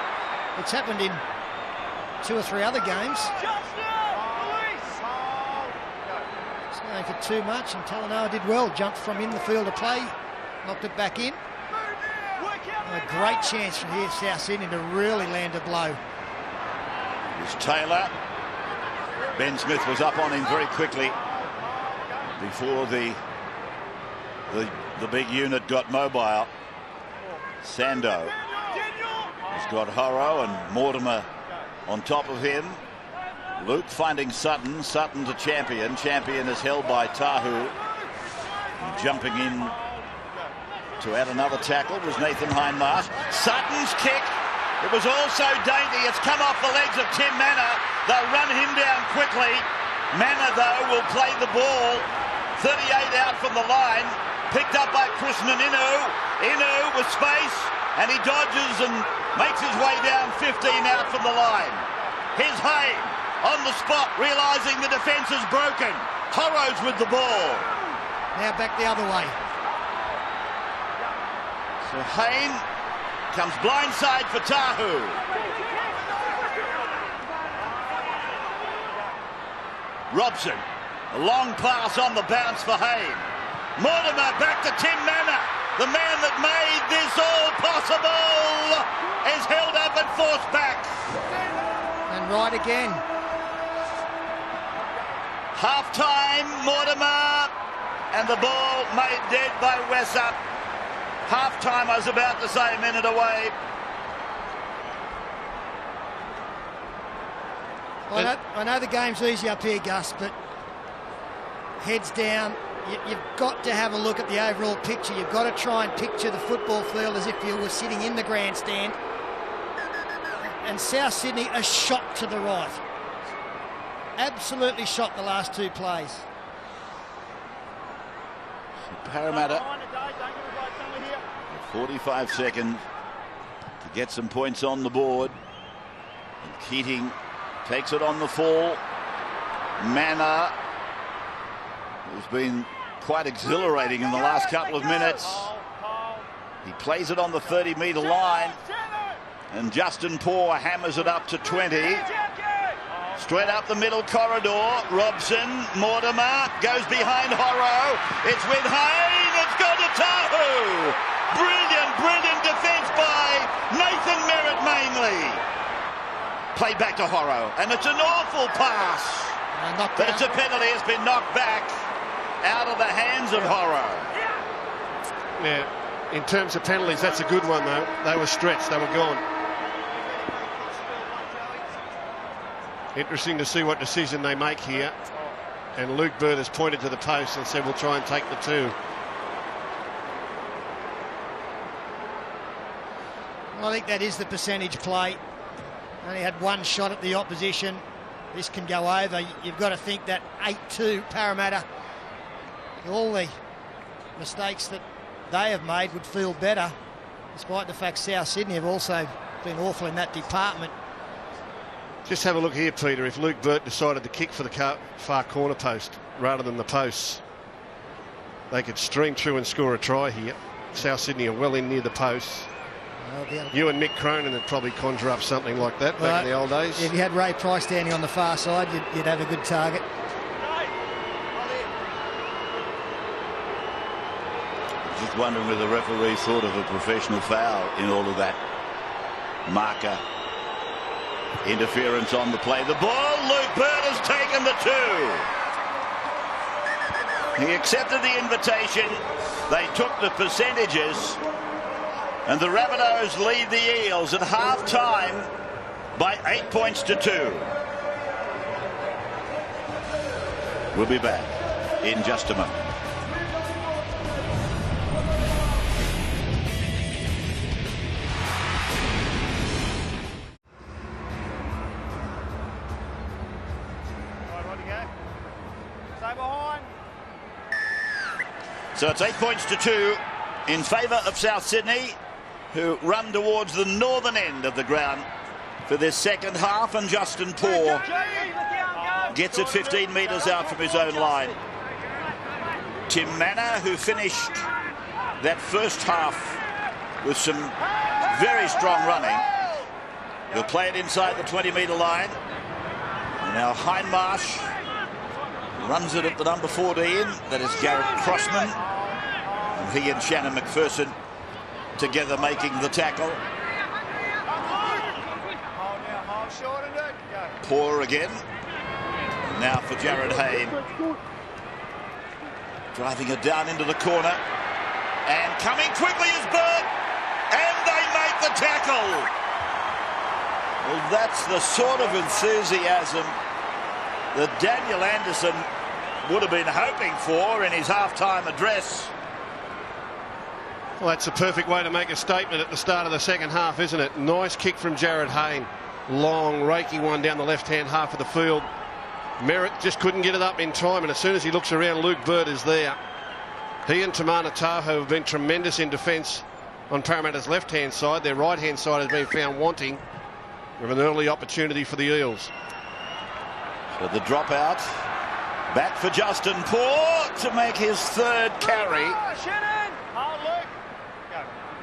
it's happened in 2 or 3 other games. It's going for too much, and Talanoa did well. Jumped from in the field of play, knocked it back in. A great chance from here, South Sydney, to really land a blow. Here's Taylor. Ben Smith was up on him very quickly before the big unit got mobile. Sando has got Horrow and Mortimer on top of him. Luke finding Sutton. Sutton to Champion. Champion is held by Tahu. And jumping in to add another tackle was Nathan Hindmarsh. Sutton's kick. It was also dainty. It's come off the legs of Tim Manor. They'll run him down quickly. Manor, though, will play the ball. 38 out from the line. Picked up by Chrisman Inu. Inu with space. And he dodges and makes his way down 15 out from the line. Here's Hayne on the spot, realising the defence is broken. Horrow's with the ball. Now back the other way. So Hayne comes blindside for Tahu. Robson, a long pass on the bounce for Hayne. Mortimer back to Tim Manor. The man that made this all possible is held up and forced back. And right again. Half-time, Mortimer, and the ball made dead by Wessup. Half-time, I was about to say, a minute away. I know the game's easy up here, Gus, but heads down. You've got to have a look at the overall picture. You've got to try and picture the football field as if you were sitting in the grandstand. And South Sydney a shot to the right. Absolutely shot the last 2 plays. Parramatta, 45 seconds to get some points on the board and Keating takes it on the fall. Manor, who's been quite exhilarating in the last couple of minutes. He plays it on the 30-metre line. And Justin Poore hammers it up to 20. Straight up the middle corridor. Robson, Mortimer, goes behind Horrow. It's with Hayne. It's gone to Tahu. Brilliant defence by Nathan Merritt mainly. Played back to Horrow. And it's an awful pass. But it's a penalty. It's been knocked back out of the hands of Horrow. Yeah, in terms of penalties, that's a good one, though. They were stretched. They were gone. Interesting to see what decision they make here. And Luke Bird has pointed to the post and said, we'll try and take the two. Well, I think that is the percentage play. Only had one shot at the opposition. This can go over. You've got to think that 8-2 Parramatta, all the mistakes that they have made, would feel better, despite the fact South Sydney have also been awful in that department. Just have a look here, Peter. If Luke Burt decided to kick for the far corner post rather than the posts, they could stream through and score a try here. South Sydney are well in near the posts. You and Mick Cronin would probably conjure up something like that back in the old days. If you had Ray Price standing on the far side, you'd have a good target. Just wondering whether the referee thought of a professional foul in all of that. Marker. Interference on the play. The ball, Luke Bird has taken the two. He accepted the invitation. They took the percentages. And the Rabbitohs lead the Eels at half-time by 8 points to 2. We'll be back in just a moment. So it's 8 points to 2 in favour of South Sydney, who run towards the northern end of the ground for this second half, and Justin Poore gets it 15 metres out from his own line. Tim Manor, who finished that first half with some very strong running, he'll play it inside the 20-metre line. And now Hindmarsh runs it at the number 14. That is Garrett Crossman. And he and Shannon McPherson together making the tackle. Poore again. Now for Jared Hayne. Driving it down into the corner. And coming quickly is Burt. And they make the tackle. Well, that's the sort of enthusiasm that Daniel Anderson would have been hoping for in his half-time address. Well, that's a perfect way to make a statement at the start of the second half, isn't it? Nice kick from Jared Hayne. Long, raking one down the left-hand half of the field. Merritt just couldn't get it up in time, and as soon as he looks around, Luke Bird is there. He and Tamana Tahoe have been tremendous in defence on Parramatta's left-hand side. Their right-hand side has been found wanting. We have an early opportunity for the Eels. So the dropout. Back for Justin Poore to make his third carry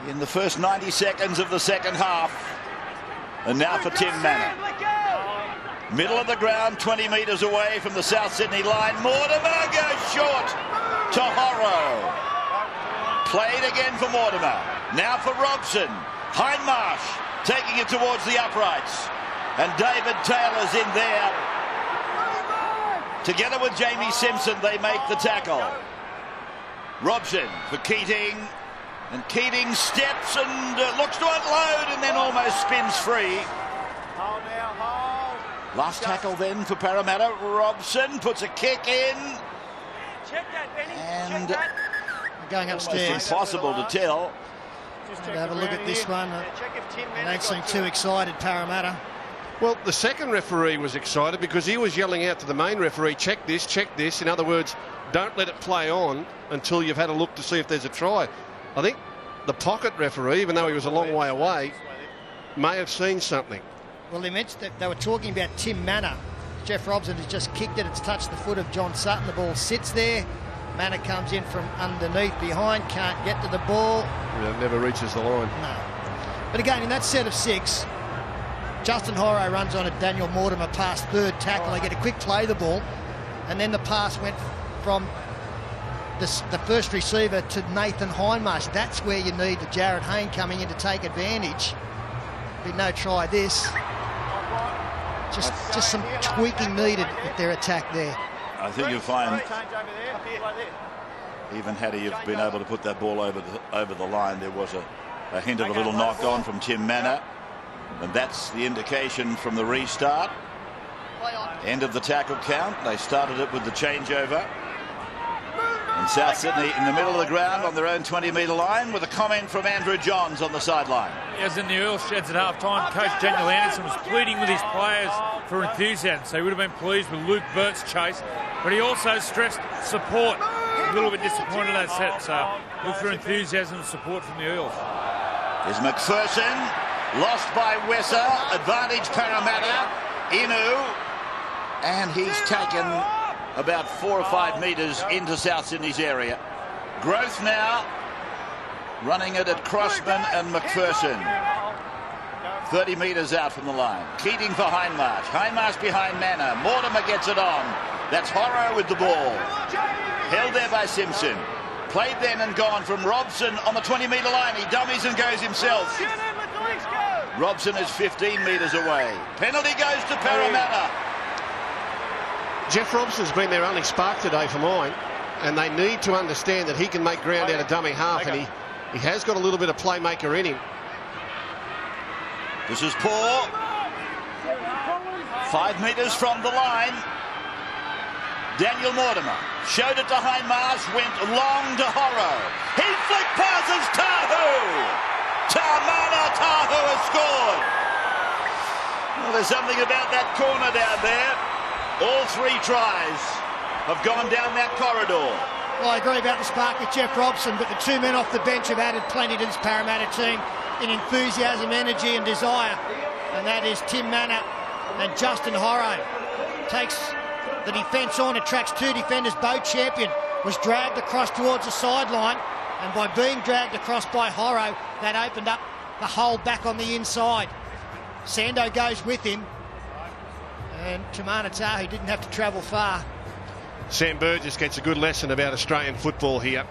in the first 90 seconds of the second half. And now for Tim Manor. Middle of the ground, 20 metres away from the South Sydney line. Mortimer goes short to Horrow. Played again for Mortimer. Now for Robson. Hindmarsh taking it towards the uprights. And David Taylor's in there. Together with Jamie Simpson, they make the tackle. Robson for Keating. And Keating steps and looks to unload and then almost spins free. Last tackle then for Parramatta. Robson puts a kick in. And going upstairs. It's impossible to tell. Have a look at this one. They don't seem too excited, Parramatta. Well, the second referee was excited because he was yelling out to the main referee, check this, check this. In other words, don't let it play on until you've had a look to see if there's a try. I think the pocket referee, even though he was a long way away, may have seen something. Well, they were talking about Tim Manor. Jeff Robson has just kicked it. It's touched the foot of John Sutton. The ball sits there. Manor comes in from underneath behind. Can't get to the ball. Yeah, it never reaches the line. No. But again, in that set of 6, Justin Horro runs on a Daniel Mortimer past third tackle. They get a quick play the ball. And then the pass went from the first receiver to Nathan Hindmarsh. That's where you need the Jared Hayne coming in to take advantage. Be no try this. Just some tweaking needed with their attack there. I think you'll find, even had he have been able to put that ball over the line, there was a hint of a little knock on from Tim Manor. And that's the indication from the restart. End of the tackle count. They started it with the changeover. And South Sydney in the middle of the ground on their own 20-metre line, with a comment from Andrew Johns on the sideline. As in the Eels sheds at half-time, Coach Daniel Anderson was pleading with his players for enthusiasm, so he would have been pleased with Luke Burt's chase, but he also stressed support. A little bit disappointed in that set, so look for enthusiasm and support from the Eels. Is McPherson, lost by Wesser, advantage Parramatta, Inu, and he's taken about 4 or 5 metres into South Sydney's area. Growth now running it at Crossman and McPherson. 30 metres out from the line. Keating for Hindmarsh. Hindmarsh behind Manor. Mortimer gets it on. That's Horro with the ball. Held there by Simpson. Played then and gone from Robson on the 20-metre line. He dummies and goes himself. Robson is 15 metres away. Penalty goes to Parramatta. Jeff Robson's been their only spark today for mine, and they need to understand that he can make ground out of dummy half, and he has got a little bit of playmaker in him. This is poor. 5 metres from the line. Daniel Mortimer showed it to Hindmarsh, went long to Horro. He flicked passes Tahu. Tamana Tahu has scored. Well, there's something about that corner down there. All 3 tries have gone down that corridor. Well, I agree about the spark with Jeff Robson, but the 2 men off the bench have added plenty to this Parramatta team in enthusiasm, energy and desire. And that is Tim Manor and Justin Horro. Takes the defence on, attracts 2 defenders. Bo Champion was dragged across towards the sideline, and by being dragged across by Horro, that opened up the hole back on the inside. Sando goes with him, and Tamana Tahu didn't have to travel far. Sam Burgess gets a good lesson about Australian football here.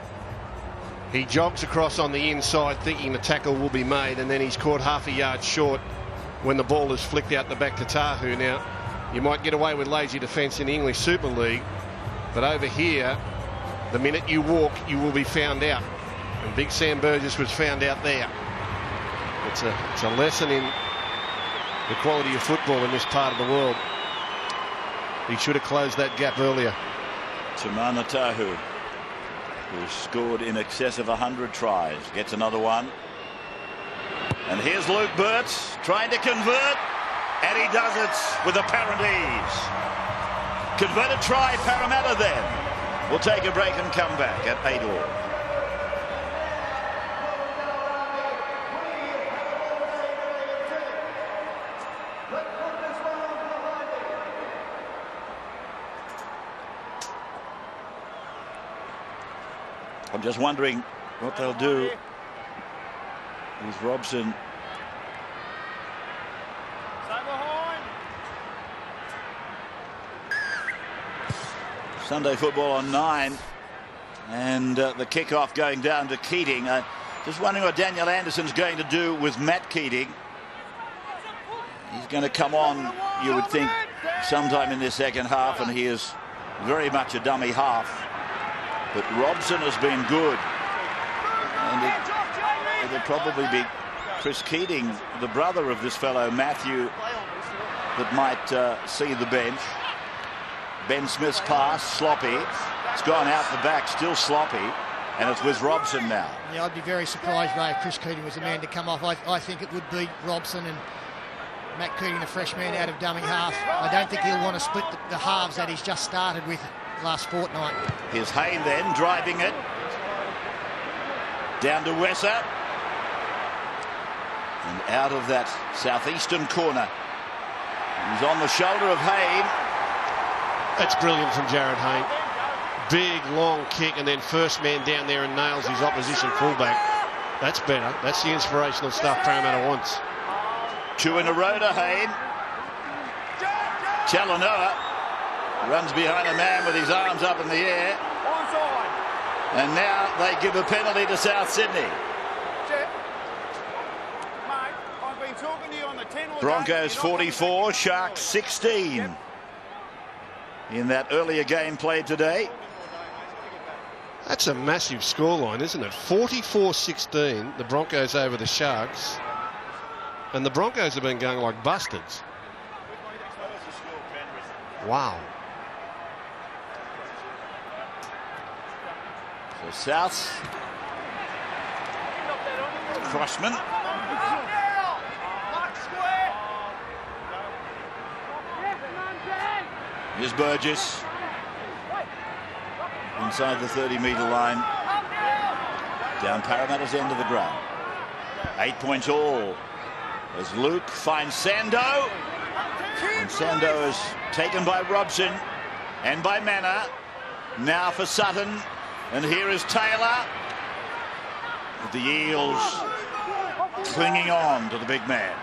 He jogs across on the inside thinking the tackle will be made, and then he's caught half a yard short when the ball is flicked out the back to Tahu. Now, you might get away with lazy defence in the English Super League, but over here, the minute you walk, you will be found out. And big Sam Burgess was found out there. It's a lesson in the quality of football in this part of the world. He should have closed that gap earlier. Tamana Tahu, who's scored in excess of 100 tries, gets another one. And here's Luke Burt trying to convert, and he does it with apparent ease. Converted try, Parramatta then. We'll take a break and come back at 8:00. I'm just wondering what they'll do with Robson. Sunday football on 9, and the kickoff going down to Keating. Just wondering what Daniel Anderson's going to do with Matt Keating. He's going to come on, you would think, sometime in this second half, and he is very much a dummy half. But Robson has been good, and it'll probably be Chris Keating, the brother of this fellow Matthew, that might see the bench. Ben Smith's pass, sloppy. It's gone out the back, still sloppy, and it's with Robson now. Yeah, I'd be very surprised, Ray, if Chris Keating was the man to come off. I think it would be Robson and Matt Keating, the fresh man out of dummy half. I don't think he'll want to split the halves that he's just started with last fortnight. Here's Hayne then driving it down to Wesser, and out of that southeastern corner He's on the shoulder of Hayne. That's brilliant from Jared Hayne. Big, long kick, and then first man down there and nails his opposition fullback. That's better. That's the inspirational stuff Parramatta wants. 2 in a row to Hayne. Talanoa runs behind a man with his arms up in the air. And now they give a penalty to South Sydney. Broncos 44, Sharks 16 in that earlier game played today. That's a massive scoreline, isn't it? 44-16, the Broncos over the Sharks. And the Broncos have been going like bustards. Wow. So Souths. Crossman. Here's Burgess. Inside the 30-metre line. Down Parramatta's end of the ground. 8 points all. As Luke finds Sando. And Sando is taken by Robson and by Manor. Now for Sutton. And here is Taylor. With the Eels clinging on to the big man.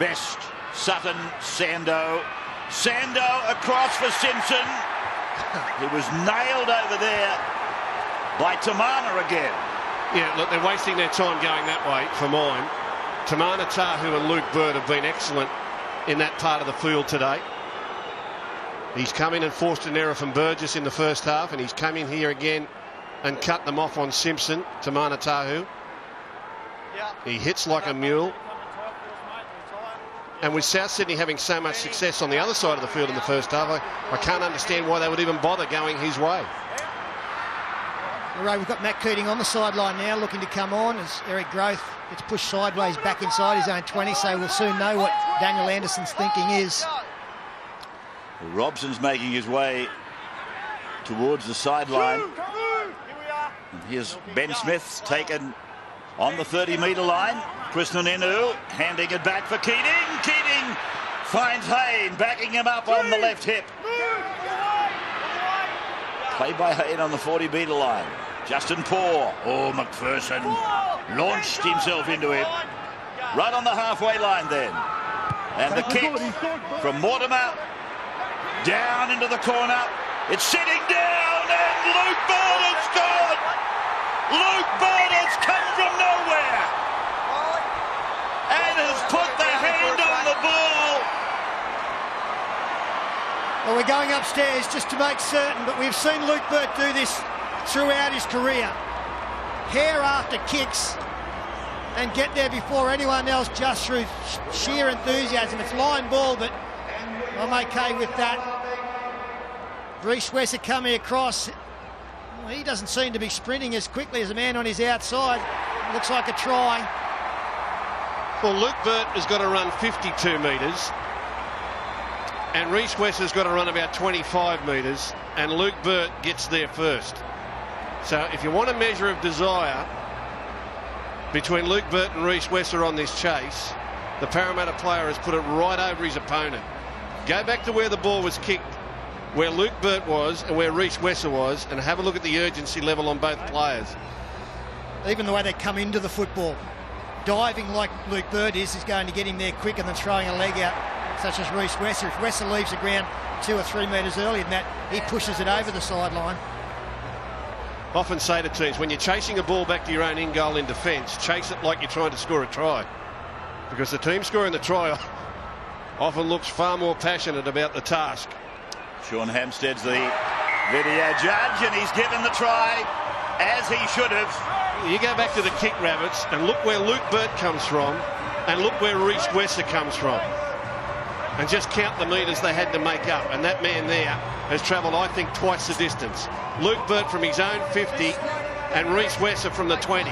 Best, Sutton, Sando. Sando across for Simpson. He was nailed over there by Tamana again. Yeah, look, they're wasting their time going that way for mine. Tamana Tahu and Luke Bird have been excellent in that part of the field today. He's come in and forced an error from Burgess in the first half, and he's come in here again and cut them off on Simpson, Tamana Tahu. He hits like a mule. And with South Sydney having so much success on the other side of the field in the first half, I can't understand why they would even bother going his way. All right, we've got Matt Keating on the sideline now, looking to come on as Eric Groth gets pushed sideways back inside his own 20, so we'll soon know what Daniel Anderson's thinking is. Robson's making his way towards the sideline. And here's Ben Smith taken on the 30-metre line. Krishnan Inu handing it back for Keating. Keating finds Hayne, backing him up on the left hip. Played by Hayne on the 40-metre line. Justin Poore. Oh, McPherson launched himself into him. Right on the halfway line then. And the kick from Mortimer down into the corner. It's sitting down and Luke Bird has scored. Luke Bird has come from nowhere and has put the hand on the ball. Well, we're going upstairs just to make certain, but we've seen Luke Bird do this throughout his career. Hair after kicks and get there before anyone else just through sheer enthusiasm. It's line ball, but I'm okay with that. Reece Wesser coming across. Well, he doesn't seem to be sprinting as quickly as a man on his outside. Looks like a try. Well, Luke Burt has got to run 52 metres. And Reece Wesser's got to run about 25 metres. And Luke Burt gets there first. So if you want a measure of desire between Luke Burt and Reece Wesser on this chase, the Parramatta player has put it right over his opponent. Go back to where the ball was kicked, where Luke Burt was and where Reece Wesser was, and have a look at the urgency level on both players. Even the way they come into the football, diving like Luke Burt is going to get him there quicker than throwing a leg out, such as Reece Wesser. If Wesser leaves the ground 2 or 3 metres earlier than that, he pushes it over the sideline. Often say to teams, when you're chasing a ball back to your own in goal in defence, chase it like you're trying to score a try. Because the team scoring the try often looks far more passionate about the task. Sean Hampstead's the video judge, and he's given the try as he should have. You go back to the kick, Rabbits, and look where Luke Burt comes from, and look where Reece Wesser comes from. And just count the metres they had to make up. And that man there has travelled, I think, twice the distance. Luke Burt from his own 50 and Reece Wesser from the 20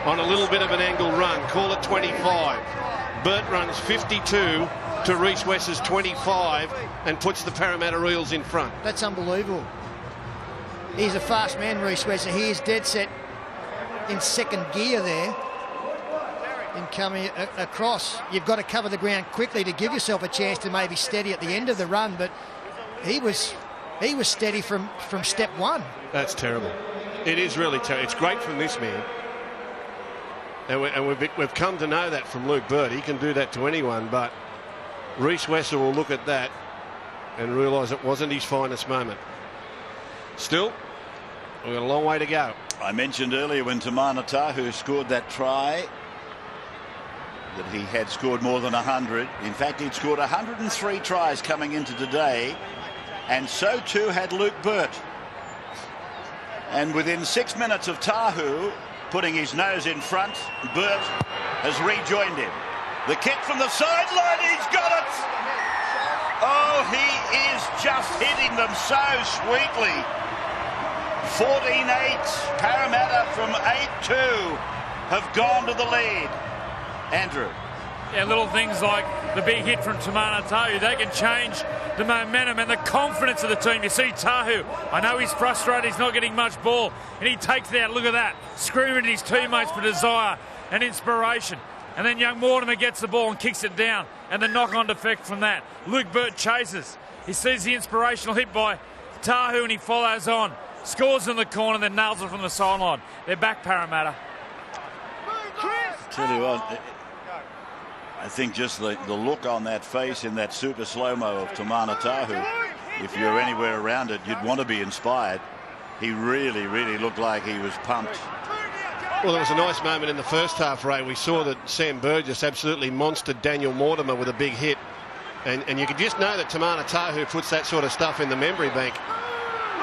on a little bit of an angle run. Call it 25. Burt runs 52 to Reece Wesser's 25 and puts the Parramatta Eels in front. That's unbelievable. He's a fast man, Reece Wesser. He is dead set in second gear there. in coming across. You've got to cover the ground quickly to give yourself a chance to maybe steady at the end of the run, but he was steady from step one. That's terrible. It is really terrible. It's great from this man. And we've come to know that from Luke Burt. He can do that to anyone, but Reece Wesser will look at that and realise it wasn't his finest moment. Still, we've got a long way to go. I mentioned earlier when Tahu scored that try that he had scored more than 100. In fact, he'd scored 103 tries coming into today, and so too had Luke Burt. And within 6 minutes of Tahu putting his nose in front, Burt has rejoined him. The kick from the sideline, he's got it! Oh, he is just hitting them so sweetly. 14-8, Parramatta from 8-2 have gone to the lead. Andrew. Yeah, little things like the big hit from Tahu, they can change the momentum and the confidence of the team. You see Tahu, I know he's frustrated, he's not getting much ball, and he takes it out, look at that, screaming at his teammates for desire and inspiration. And then young Mortimer gets the ball and kicks it down, and the knock-on effect from that. Luke Burt chases. He sees the inspirational hit by Tahu and he follows on. Scores in the corner, then nails it from the sideline. They're back, Parramatta. Tell you what, I think just the look on that face in that super slow-mo of Tahu, if you're anywhere around it, you'd want to be inspired. He really, really looked like he was pumped. Well, there was a nice moment in the first half, Ray. We saw that Sam Burgess absolutely monstered Daniel Mortimer with a big hit. And you could just know that Tahu puts that sort of stuff in the memory bank.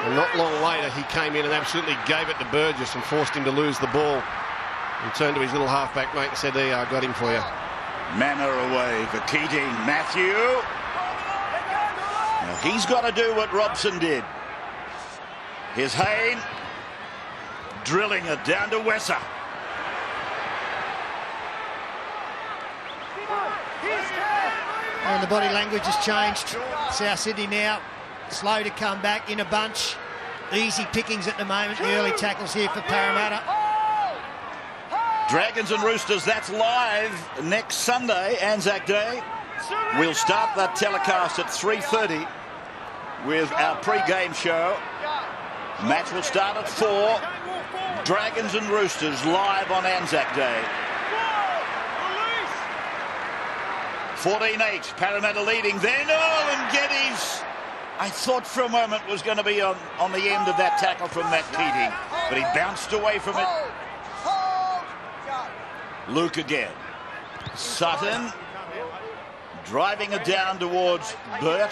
And not long later, he came in and absolutely gave it to Burgess and forced him to lose the ball. He turned to his little halfback mate and said, there you are, got him for you. Manner away for Keating. Matthew. Now he's got to do what Robson did. Here's Hayne. Drilling it down to Wesser. And the body language has changed. South Sydney now slow to come back in a bunch. Easy pickings at the moment. The early tackles here for Parramatta. Dragons and Roosters, that's live next Sunday, Anzac Day. We'll start that telecast at 3:30 with our pre-game show. Match will start at 4. Dragons and Roosters live on Anzac Day. 14-8, Parramatta leading. Then, and Geddes, I thought for a moment was going to be on the end of that tackle from Matt Keating, but he bounced away from it. Luke again. Sutton driving it down towards Burt.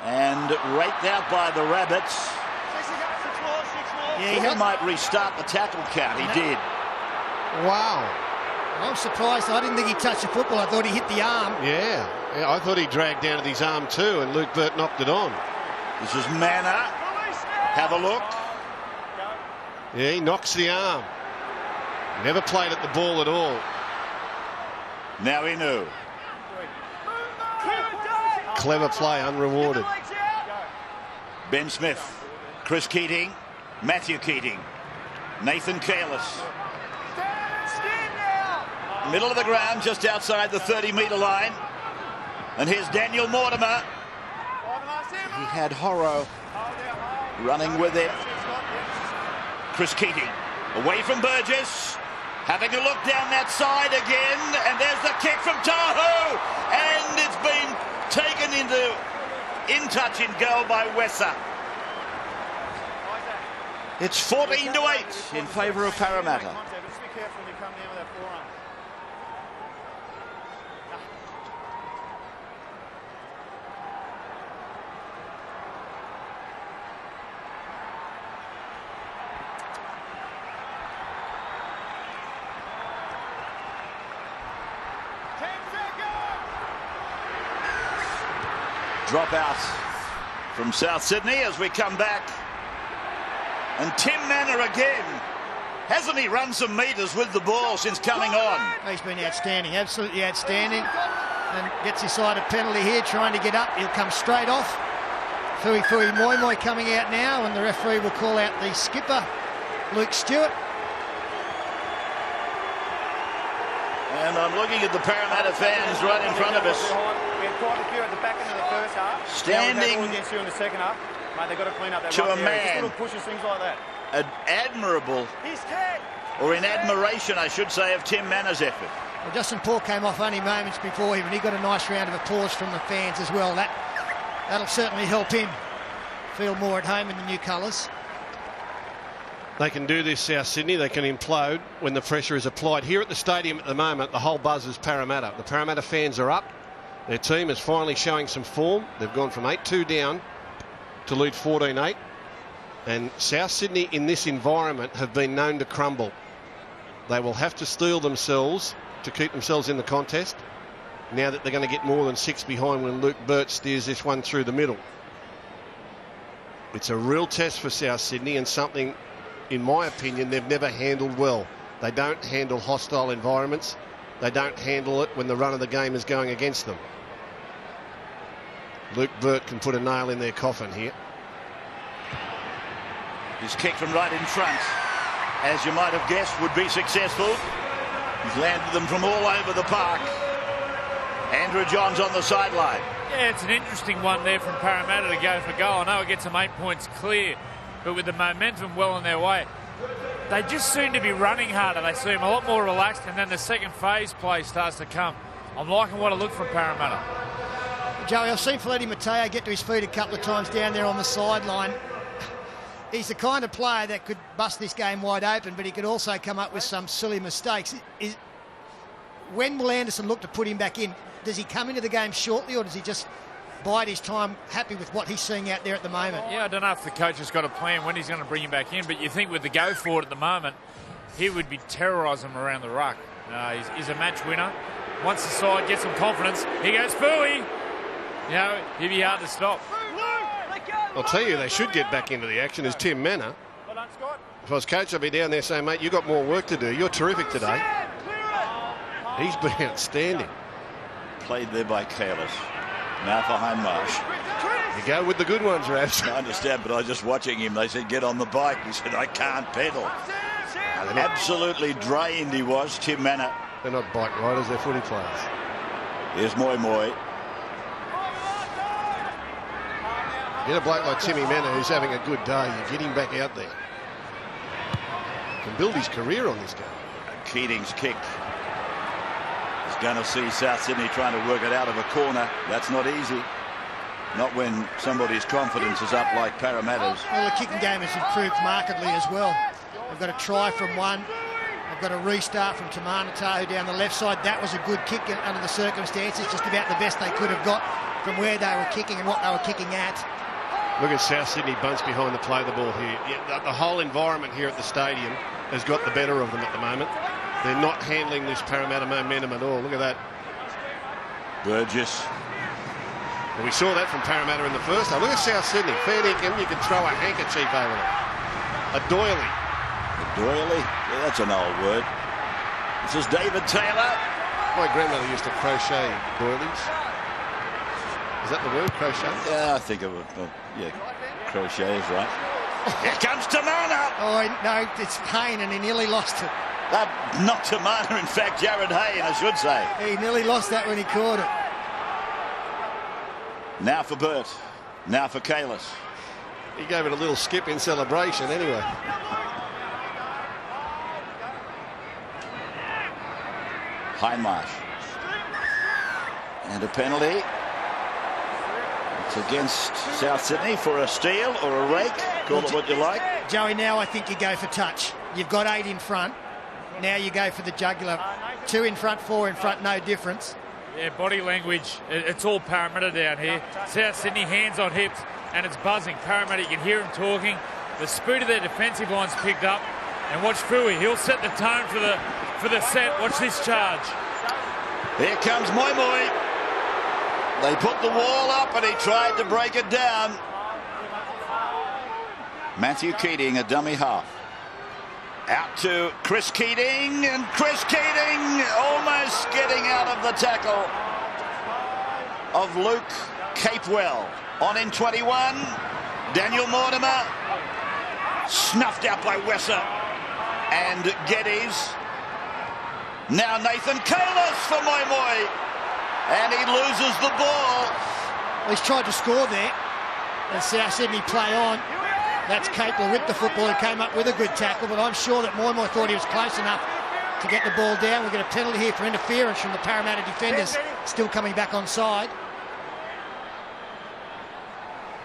And raked out by the Rabbits. Yeah, he might restart the tackle count. He did. Wow. I'm surprised. I didn't think he touched the football. I thought he hit the arm. Yeah, I thought he dragged down at his arm too, and Luke Burt knocked it on. This is Manor. Have a look. Yeah, he knocks the arm. Never played at the ball at all. Now Inu. Clever play, unrewarded. Ben Smith. Chris Keating. Matthew Keating. Nathan Careless. Middle of the ground, just outside the 30-metre line. And here's Daniel Mortimer. He had Horro running with him. Chris Keating away from Burgess, having a look down that side again, and there's the kick from Tahu, and it's been taken in touch in goal by Wesser. It's 14-8 in favour of Parramatta. Just be careful when you come down with that forearm. Drop out from South Sydney as we come back. And Tim Manor again. Hasn't he run some metres with the ball since coming on? He's been outstanding, absolutely outstanding. And gets his side a penalty here, trying to get up. He'll come straight off. Fui Moi Moi coming out now, and the referee will call out the skipper, Luke Stewart. And I'm looking at the Parramatta fans right in front of us. We had quite a few at the back end of the first half. Standing against you in the second half. Mate, they've got to clean up that to a area. man. Just little pushes, things like that. An admirable, or in admiration, I should say, of Tim Manners' effort. Well, Justin Paul came off only moments before him, and he got a nice round of applause from the fans as well. That'll certainly help him feel more at home in the new colours. They can do this, South Sydney. They can implode when the pressure is applied. Here at the stadium at the moment, the whole buzz is Parramatta. The Parramatta fans are up. Their team is finally showing some form. They've gone from 8-2 down to lead 14-8. And South Sydney in this environment have been known to crumble. They will have to steel themselves to keep themselves in the contest now that they're going to get more than 6 behind when Luke Burt steers this one through the middle. It's a real test for South Sydney, and something, in my opinion, they've never handled well. They don't handle hostile environments. They don't handle it when the run of the game is going against them. Luke Burt can put a nail in their coffin here. His kick from right in front, as you might have guessed, would be successful. He's landed them from all over the park. Andrew Johns on the sideline. Yeah, it's an interesting one there from Parramatta to go for goal. I know it gets them 8 points clear, but with the momentum well on their way, they just seem to be running harder. They seem a lot more relaxed, and then the second phase play starts to come. I'm liking what I look from Parramatta. Joey, I've seen Felipe Mateo get to his feet a couple of times down there on the sideline. He's the kind of player that could bust this game wide open, but he could also come up with some silly mistakes. When will Anderson look to put him back in? Does he come into the game shortly, or does he just bide his time, happy with what he's seeing out there at the moment? Yeah, I don't know if the coach has got a plan when he's going to bring him back in, but you think with the go forward at the moment, he would be terrorising him around the ruck. He's a match winner. Once the side gets some confidence, he goes Fooey. You know, he'd be hard to stop. I'll tell you, they should get back into the action is Tim Manor. If I was coach, I'd be down there saying, mate, you've got more work to do. You're terrific today. He's been outstanding. Played there by Kalis. Now for Hindmarsh. You go with the good ones, Ravs. I understand, but I was just watching him. They said, get on the bike. He said, I can't pedal. Absolutely drained he was, Tim Manor. They're not bike riders, they're footy players. Here's Moi Moi. Get a bloke like Timmy Manor who's having a good day. You get him back out there. Can build his career on this game. Keating's kick. He's going to see South Sydney trying to work it out of a corner. That's not easy. Not when somebody's confidence is up like Parramatta's. Well, the kicking game has improved markedly as well. They've got a try from one. They've got a restart from Tamanatahu down the left side. That was a good kick under the circumstances. Just about the best they could have got from where they were kicking and what they were kicking at. Look at South Sydney bunch behind the play the ball here. Yeah, the whole environment here at the stadium has got the better of them at the moment. They're not handling this Parramatta momentum at all. Look at that. Burgess. Well, we saw that from Parramatta in the first half. Look at South Sydney. Fair dinkum, you can throw a handkerchief over them. A doily. A doily? Yeah, that's an old word. This is David Taylor. My grandmother used to crochet doilies. Is that the word, crochet? Yeah, I think of it. Yeah, crochet is right. Here comes Tamana. Oh, no, it's Hayne, and he nearly lost it. Not Tamana, in fact, Jared Hayne, I should say. He nearly lost that when he caught it. Now for Burt. Now for Kalis. He gave it a little skip in celebration anyway. Hindmarsh. And a penalty. It's against South Sydney for a steal or a rake. Call it what you like. Joey, now I think you go for touch. You've got 8 in front. Now you go for the jugular. 2 in front, 4 in front, no difference. Yeah, body language. It's all Parramatta down here. South Sydney, hands on hips, and it's buzzing. Parramatta, you can hear them talking. The speed of their defensive line's picked up. And watch Fooey. He'll set the tone for the set. Watch this charge. Here comes Moi Moi. They put the wall up and he tried to break it down. Matthew Keating, a dummy half. Out to Chris Keating, and Chris Keating almost getting out of the tackle of Luke Capewell. On in 21, Daniel Mortimer, snuffed out by Wesser and Geddes. Now Nathan Kalis for Moimoi. And he loses the ball. He's tried to score there. And South Sydney play on. That's Capel with the football. He came up with a good tackle, but I'm sure that Moimoi thought he was close enough to get the ball down. We'll get a penalty here for interference from the Parramatta defenders. Still coming back on side.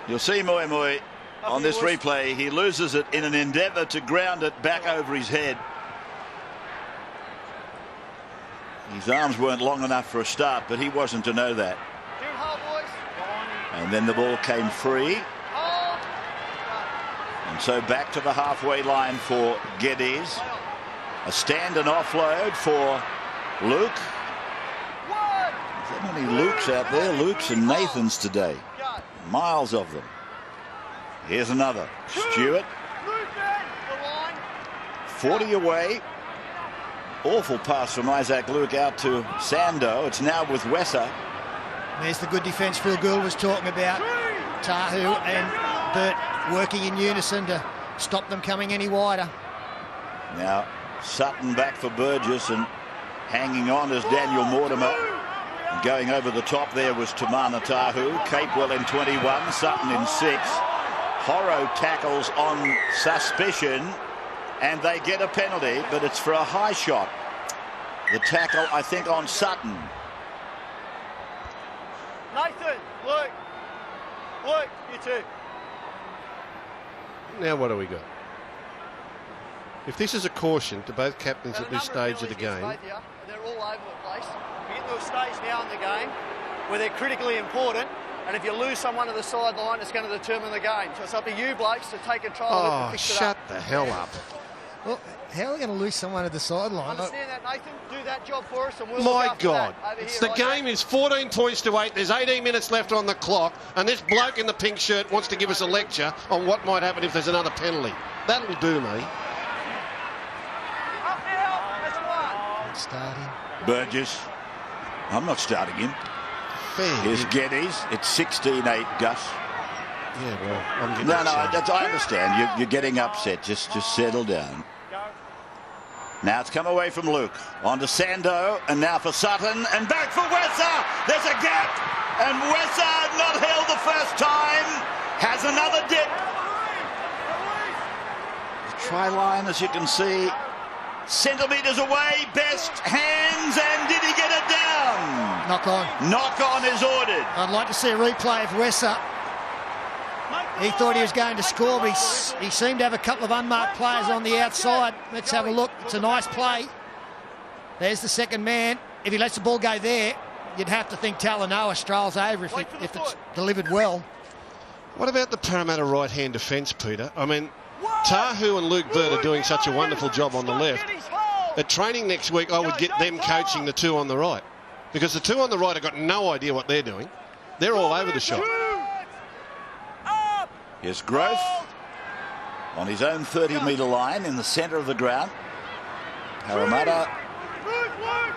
You'll see Moimoi on this replay. He loses it in an endeavour to ground it back over his head. His arms weren't long enough for a start, but he wasn't to know that. And then the ball came free. And so back to the halfway line for Geddes. A stand and offload for Luke. Is there many Lukes out there? Lukes and Nathans today. Miles of them. Here's another. Stewart. 40 away. Awful pass from Isaac Luke out to Sando. It's now with Wesser. There's the good defence Phil Gould was talking about. Tahu and Burt working in unison to stop them coming any wider. Now Sutton back for Burgess, and hanging on is Daniel Mortimer. And going over the top there was Tamana Tahu. Capewell in 21, Sutton in 6. Horrow tackles on suspicion, and they get a penalty, but it's for a high shot. The tackle, I think, on Sutton. Nathan, Luke, you two. Now what do we got? If this is a caution to both captains at this stage of the game. They're all over the place. We get to a stage now in the game where they're critically important, and if you lose someone to the sideline, it's going to determine the game. So it's up to you blokes to take control of it and fix it up. Shut the hell up. Well, how are we going to lose someone at the sideline? Understand that, Nathan? Do that job for us, and we'll My look after God. that over here, The right game is 14 points to 8. There's 18 minutes left on the clock, and this bloke in the pink shirt wants to give us a lecture on what might happen if there's another penalty. That'll do me. Starting. Burgess. I'm not starting him. Fair. Here's Geddes. It's 16-8, Gus. Yeah, well, I'm getting No, upset. I understand. You're getting upset. Just settle down. Now it's come away from Luke. On to Sando, and now for Sutton, and back for Wesser. There's a gap, and Wesser, not held the first time, has another dip. The try line, as you can see, centimetres away, best hands, and did he get it down? Knock on. Knock on is ordered. I'd like to see a replay of Wesser. He thought he was going to score, but he seemed to have a couple of unmarked players on the outside. Let's have a look. It's a nice play. There's the second man. If he lets the ball go there, you'd have to think Talanoa strolls over if it's delivered well. What about the Parramatta right-hand defence, Peter? I mean, Tahu and Luke Burt are doing such a wonderful job on the left. At training next week, I would get them coaching the two on the right, because the two on the right have got no idea what they're doing. They're all over the shop. Here's Growth on his own 30-metre line in the centre of the ground. Parramatta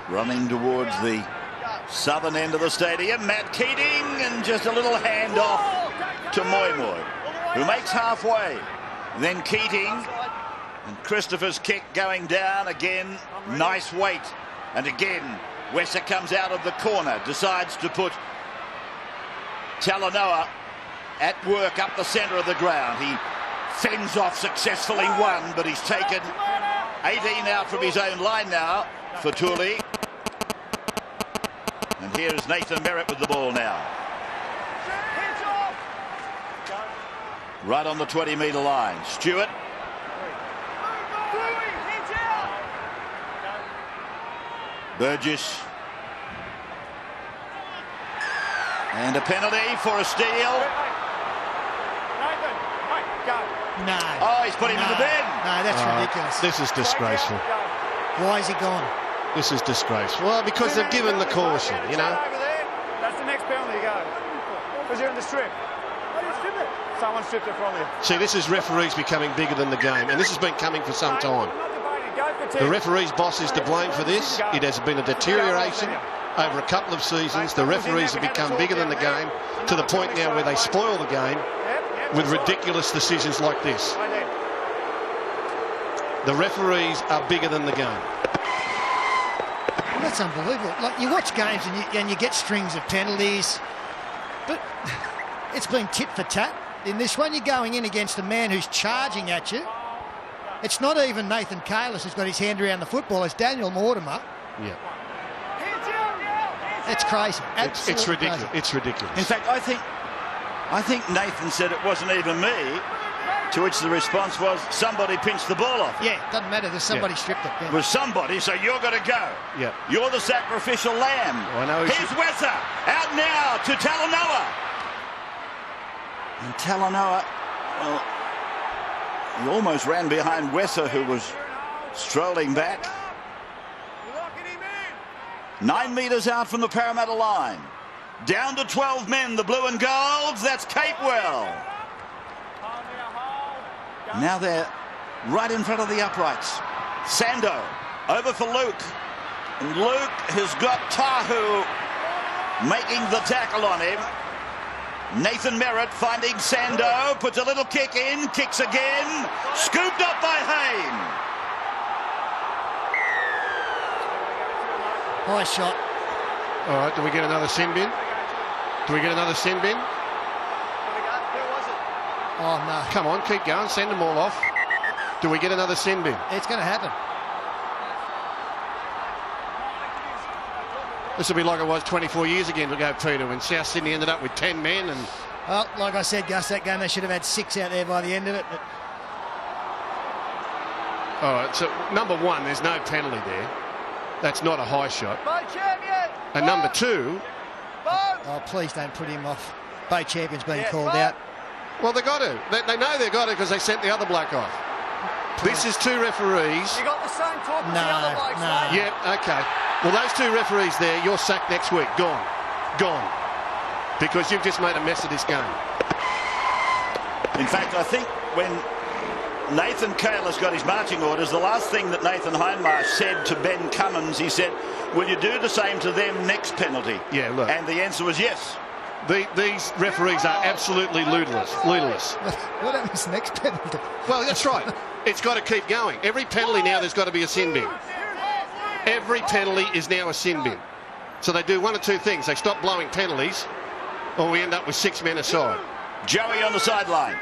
running towards the southern end of the stadium. Matt Keating, and just a little handoff to Moimoi, who makes halfway. Then Keating, and Christopher's kick going down again. Nice weight. And again, Wesser comes out of the corner, decides to put Talanoa at work up the centre of the ground. He fends off successfully one, but he's taken 18 out from his own line now for Tooley. And here is Nathan Merritt with the ball now. Right on the 20-metre line. Stewart. Burgess. And a penalty for a steal. No. Oh, he's put him in the bin. No, that's ridiculous. This is disgraceful. Why is he gone? This is disgraceful. Well, because they've given the caution, you know. That's the next penalty you go. Because you're in the strip. Someone stripped it from you. See, this is referees becoming bigger than the game, and this has been coming for some time. The referee's boss is to blame for this. It has been a deterioration over a couple of seasons. The referees have become bigger than the game, to the point now where they spoil the game with ridiculous decisions like this. The referees are bigger than the game. That's unbelievable. Like, you watch games and you get strings of penalties, but it's been tit for tat. In this one, you're going in against a man who's charging at you. It's not even Nathan Kalis who's got his hand around the football. It's Daniel Mortimer. Yeah. It's crazy. It's ridiculous. Crazy. It's ridiculous. In fact, I think Nathan said it wasn't even me, to which the response was, somebody pinched the ball off. Yeah, doesn't matter. There's somebody stripped it. Yeah. It was somebody, so you're going to go. Yeah. You're the sacrificial lamb. Well, I know here's Wesser, out now to Talanoa. And Talanoa, well, he almost ran behind Wesser, who was strolling back. 9 metres out from the Parramatta line. Down to 12 men, the blue and golds. That's Capewell. Now they're right in front of the uprights. Sando over for Luke. And Luke has got Tahu making the tackle on him. Nathan Merritt finding Sando, puts a little kick in, kicks again. Scooped up by Hayne. High shot. All right, do we get another sin bin? Do we get another sin bin? Oh, no. Come on, keep going. Send them all off. Do we get another sin bin? It's going to happen. This will be like it was 24 years ago, Peter, when South Sydney ended up with 10 men. And Well, like I said, Gus, that game they should have had 6 out there by the end of it. But all right, so number one, there's no penalty there. That's not a high shot. And number two... Oh, please don't put him off. Bay Champion's being called out. Well, they got to. They know they've got to because they sent the other bloke off. This is 2 referees. You got the same talk as the other blokes, no. mate. Yep, okay. Well, those 2 referees there, you're sacked next week. Gone. Gone. Because you've just made a mess of this game. In fact, I think when Nathan Kalis got his marching orders, the last thing that Nathan Hindmarsh said to Ben Cummins, he said, will you do the same to them next penalty? Yeah, look. And the answer was yes. These referees are absolutely ludicrous. What happens next penalty? Well, that's right. It's got to keep going. Every penalty now, there's got to be a sin bin. Every penalty is now a sin bin. So they do one of 2 things. They stop blowing penalties, or we end up with 6 men aside. Joey on the sideline.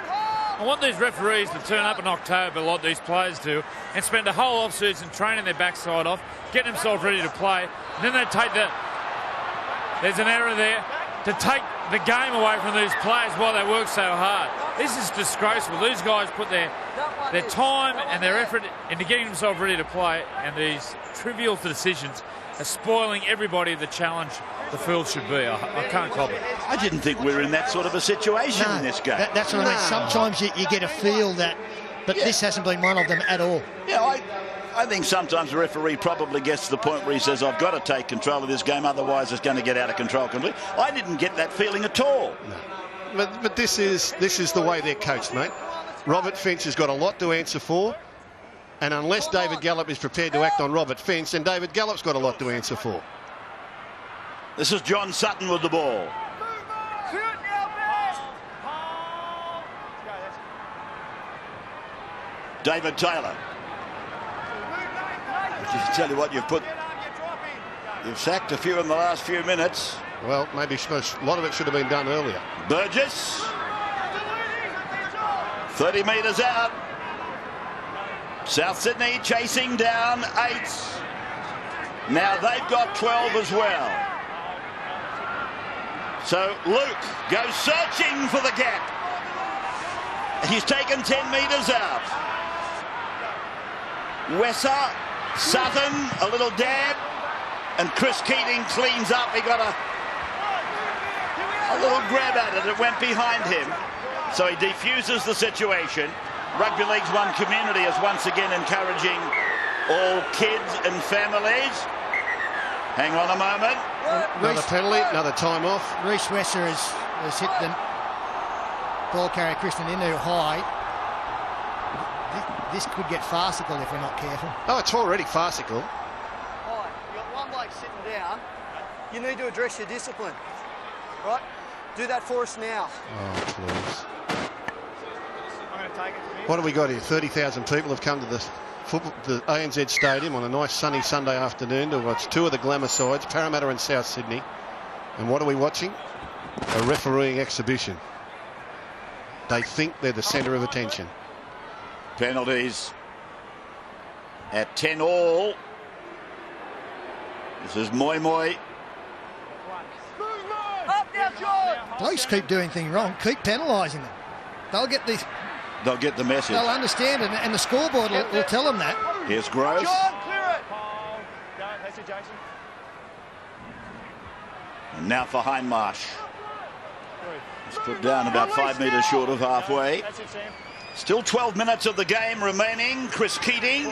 I want these referees to turn up in October like these players do and spend a whole off-season training their backside off, getting themselves ready to play, and then they take the... There's an error there. To take the game away from these players while they work so hard. This is disgraceful. These guys put their time and their effort into getting themselves ready to play, and these trivial decisions are spoiling everybody the challenge the field should be. I can't cop it. I didn't think we were in that sort of a situation in this game. That's what I mean. Sometimes you get a feel that, but this hasn't been one of them at all. Yeah, I think sometimes the referee probably gets to the point where he says, I've got to take control of this game, otherwise it's going to get out of control completely. I didn't get that feeling at all. No. But this is the way they're coached, mate. Robert Finch has got a lot to answer for, and unless David Gallop is prepared to act on Robert Finch, then David Gallop's got a lot to answer for. This is John Sutton with the ball. David Taylor. Just tell you what, you've sacked a few in the last few minutes. Well, maybe a lot of it should have been done earlier. Burgess, 30 metres out. South Sydney chasing down 8. Now they've got 12 as well. So Luke goes searching for the gap. He's taken 10 metres out. Wesser, Sutton, a little dab, and Chris Keating cleans up. He got a little grab at it. It went behind him. So he defuses the situation. Rugby League's One community is once again encouraging all kids and families. Hang on a moment. Another penalty, another time off. Reece Wesser has hit the ball carrier Christian into high. This could get farcical if we're not careful. Oh, it's already farcical. All right, you've got one bloke sitting down. You need to address your discipline. Right? Do that for us now. Oh, please. I'm going to take it from here. What have we got here? 30,000 people have come to this. the ANZ Stadium on a nice sunny Sunday afternoon to watch two of the glamour sides, Parramatta and South Sydney. And what are we watching? A refereeing exhibition. They think they're the centre of attention. Penalties at 10-all. This is Moi. Blokes keep doing things wrong. Keep penalising them. They'll get the message. They'll understand it, and the scoreboard will tell them that. Here's Gross. John, clear it. That's it, Jason. And now for Hindmarsh. He's put down about 5 metres short of halfway. That's it, Sam. Still 12 minutes of the game remaining. Chris Keating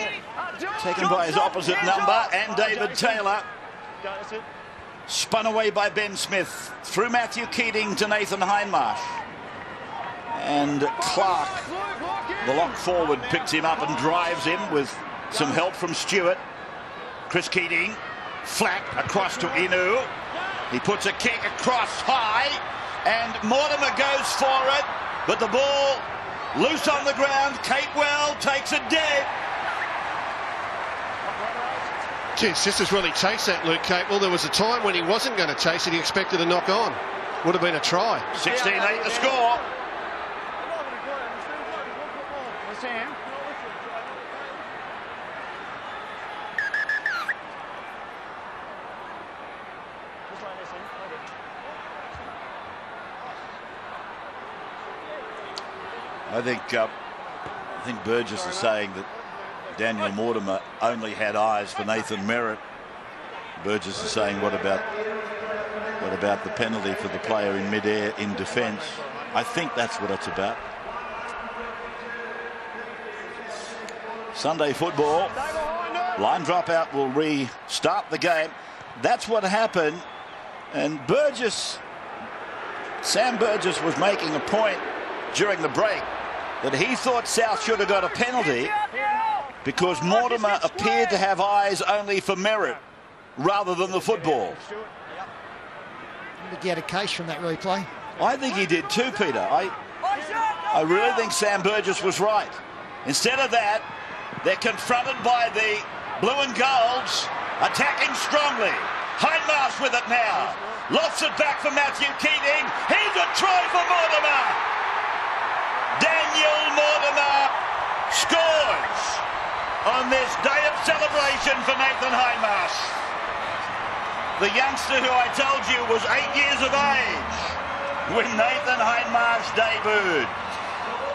taken by his opposite number, and David Taylor. That's it. Spun away by Ben Smith. Through Matthew Keating to Nathan Hindmarsh. And Clark, the lock forward, picks him up and drives him with some help from Stewart. Chris Keating, flat across to Inu. He puts a kick across high, and Mortimer goes for it, but the ball loose on the ground. Capewell takes it dead. Geez, just has really chased that, Luke Capewell. There was a time when he wasn't going to chase it. He expected a knock on. Would have been a try. 16-8 the score. Sam. I think Burgess is saying that Daniel Mortimer only had eyes for Nathan Merritt. Burgess is saying, what about the penalty for the player in mid-air in defence? I think that's what it's about. Sunday football. Line dropout will restart the game. That's what happened. And Sam Burgess was making a point during the break that he thought South should have got a penalty because Mortimer appeared to have eyes only for Merritt rather than the football. To get a case from that replay. I think he did too, Peter. I really think Sam Burgess was right. Instead of that, they're confronted by the blue and golds, attacking strongly. Hindmarsh with it now. Lofts it back for Matthew Keating. Here's a try for Mortimer. Daniel Mortimer scores on this day of celebration for Nathan Hindmarsh. The youngster who I told you was 8 years of age when Nathan Hindmarsh debuted.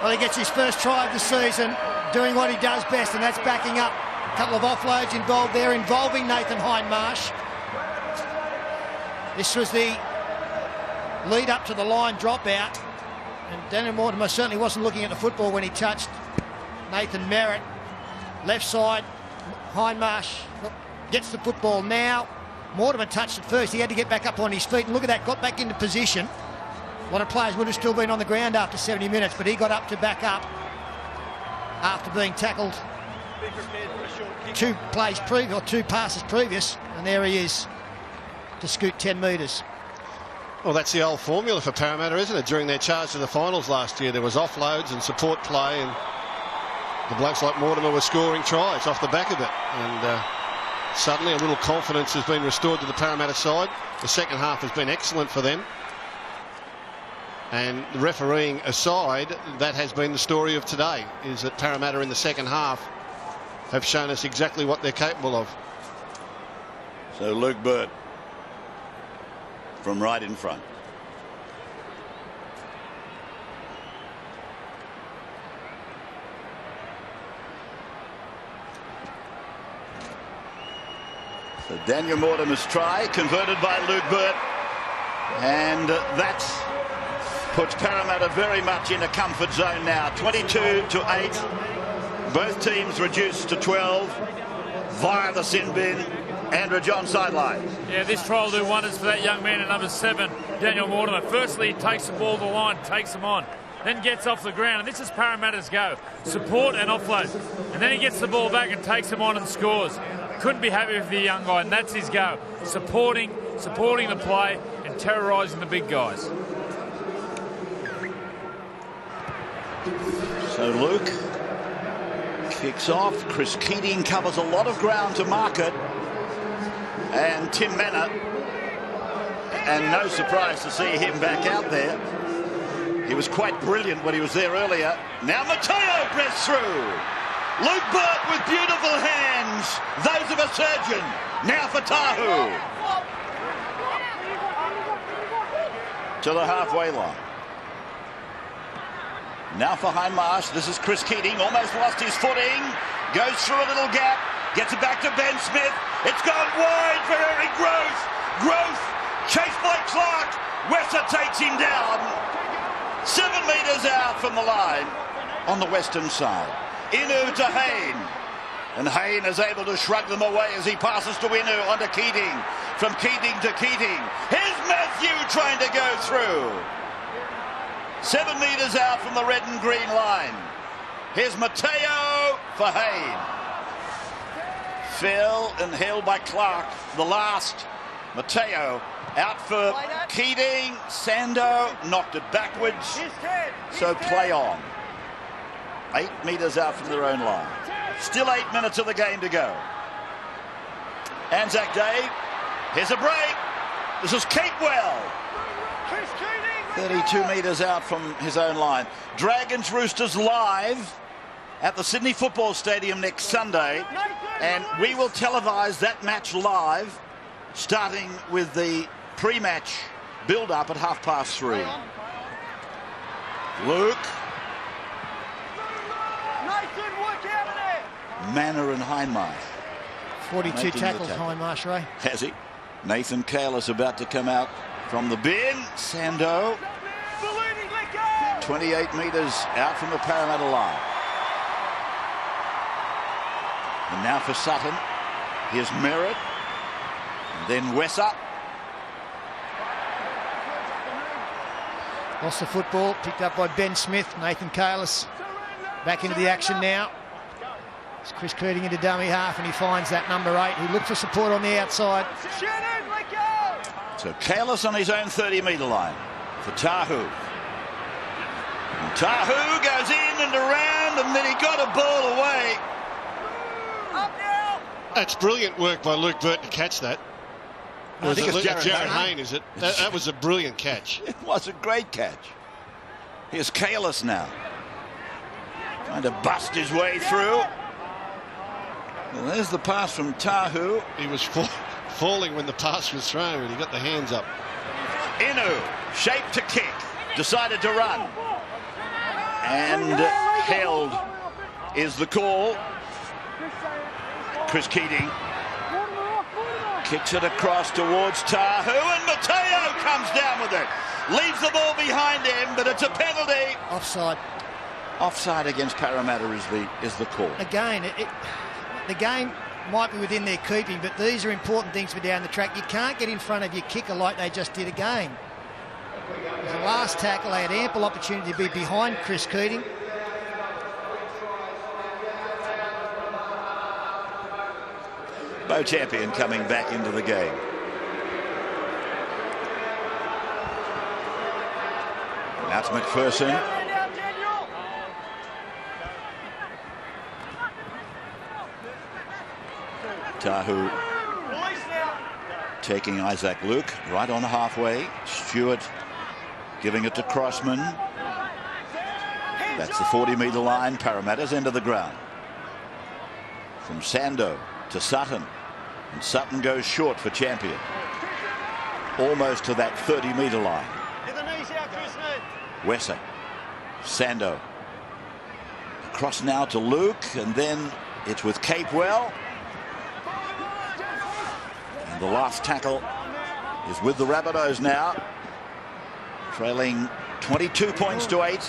Well, he gets his first try of the season, doing what he does best, and that's backing up. A couple of offloads involved there, involving Nathan Hindmarsh. This was the lead up to the line dropout, and Daniel Mortimer certainly wasn't looking at the football when he touched Nathan Merritt. Left side, Hindmarsh gets the football now. Mortimer touched it first. He had to get back up on his feet, and look at that, got back into position. A lot of players would have still been on the ground after 70 minutes, but he got up to back up after being tackled two passes previous, and there he is to scoot 10 metres. Well, that's the old formula for Parramatta, isn't it? During their charge to the finals last year, there was offloads and support play, and the blokes like Mortimer were scoring tries off the back of it. And suddenly a little confidence has been restored to the Parramatta side. The second half has been excellent for them. And the refereeing aside, that has been the story of today, is that Parramatta in the second half have shown us exactly what they're capable of. So Luke Burt from right in front. So Daniel Mortimer's try converted by Luke Burt, and that puts Parramatta very much in a comfort zone now. 22-8. Both teams reduced to 12 via the sin bin. Andrew John sideline. Yeah, this try will do wonders for that young man at number 7, Daniel Mortimer. Firstly, he takes the ball to the line, takes him on, then gets off the ground, and this is Parramatta's go. Support and offload. And then he gets the ball back and takes him on and scores. Couldn't be happy with the young guy, and that's his go. Supporting the play and terrorising the big guys. So Luke Kicks off. Chris Keating covers a lot of ground to mark it. And Tim Manor. And no surprise to see him back out there. He was quite brilliant when he was there earlier. Now Matteo breasts through. Luke Burt with beautiful hands. Those of a surgeon. Now for Tahu. To the halfway line. Now for Hindmarsh. This is Chris Keating. Almost lost his footing. Goes through a little gap. Gets it back to Ben Smith. It's gone wide for Eric Growth. Growth chased by Clark. Wesser takes him down. 7 metres out from the line on the western side. Inu to Hayne. And Hayne is able to shrug them away as he passes to Inu onto Keating. From Keating to Keating. Here's Matthew trying to go through. 7 metres out from the red and green line. Here's Matteo for Hayne. Phil and held by Clark. The last. Matteo out for Keating. Sando knocked it backwards. So play on. 8 metres out from their own line. Still 8 minutes of the game to go. Anzac Day. Here's a break. This is Capewell. 32 metres out from his own line. Dragons Roosters live at the Sydney Football Stadium next Sunday. And we will televise that match live, starting with the pre-match build-up at 3:30. Luke. Manor and Hindmarsh. 42 tackles, Hindmarsh, Ray. Has he? Nathan Kalis about to come out from the bin. Sando. 28 metres out from the Parramatta line. And now for Sutton. Here's Merritt. And then Wesser. Lost the football, picked up by Ben Smith. Nathan Kalis back into the action now. It's Chris Keating into dummy half, and he finds that number 8. He looked for support on the outside. So Kalis on his own 30-metre line for Tahu. And Tahu goes in and around, and then he got a ball away. That's brilliant work by Luke Burt to catch that. I think it's Jared Hayne, is it? That was a brilliant catch. It was a great catch. Here's Kalis now. Trying to bust his way through. Well, there's the pass from Tahu. He was falling when the pass was thrown, and he got the hands up. Inu, shaped to kick, decided to run. And held is the call. Chris Keating kicks it across towards Tahu, and Matteo comes down with it. Leaves the ball behind him, but it's a penalty. Offside. Offside against Parramatta is the call. Again, the game might be within their keeping, but these are important things for down the track. You can't get in front of your kicker like they just did again. It was the last tackle. They had ample opportunity to be behind Chris Keating. Bo Champion coming back into the game. Now it's McPherson. Tahu taking Isaac Luke right on halfway. Stewart giving it to Crossman. That's the 40-metre line. Parramatta's end of the ground. From Sando to Sutton. And Sutton goes short for Champion. Almost to that 30-metre line. Wesser. Sando. Across now to Luke, and then it's with Capewell. And the last tackle is with the Rabbitohs now. Trailing 22 points to 8.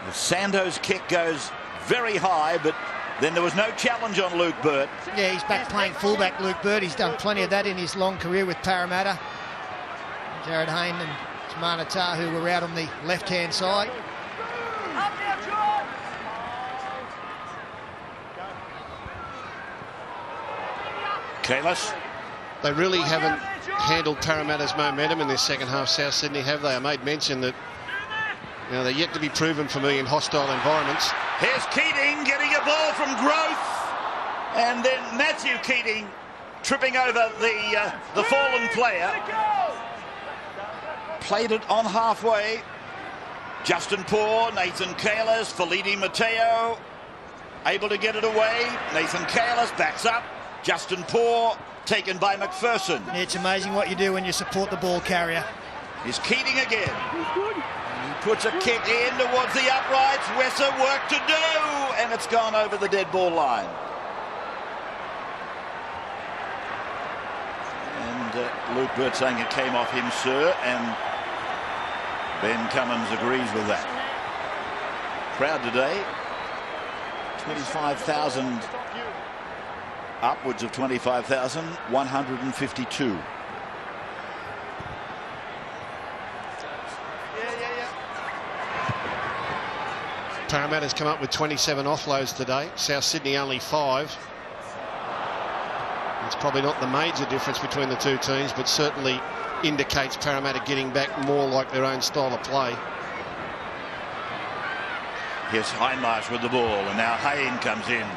Sando's kick goes very high, but then there was no challenge on Luke Burt. Yeah, he's back playing fullback, Luke Burt. He's done plenty of that in his long career with Parramatta. Jared Hayne and Tamana Tahu were out on the left-hand side. Kalis. They really haven't handled Parramatta's momentum in this second half, South Sydney, have they? I made mention that they're yet to be proven for me in hostile environments. Here's Keating getting a ball from Growth. And then Matthew Keating tripping over the fallen player. Played it on halfway. Justin Poore, Nathan Kalis, Felidi Mateo able to get it away. Nathan Kalis backs up. Justin Poore taken by McPherson. Yeah, it's amazing what you do when you support the ball carrier. Here's Keating again. He puts a kick in towards the uprights. Wesser work to do, and it's gone over the dead ball line. And Luke Burt saying it came off him, sir, and Ben Cummins agrees with that. Crowd today, 25,000, upwards of 25,000, 152. Parramatta's come up with 27 offloads today. South Sydney only 5. It's probably not the major difference between the two teams, but certainly indicates Parramatta getting back more like their own style of play. Here's Hindmarsh with the ball, and now Hayne comes in.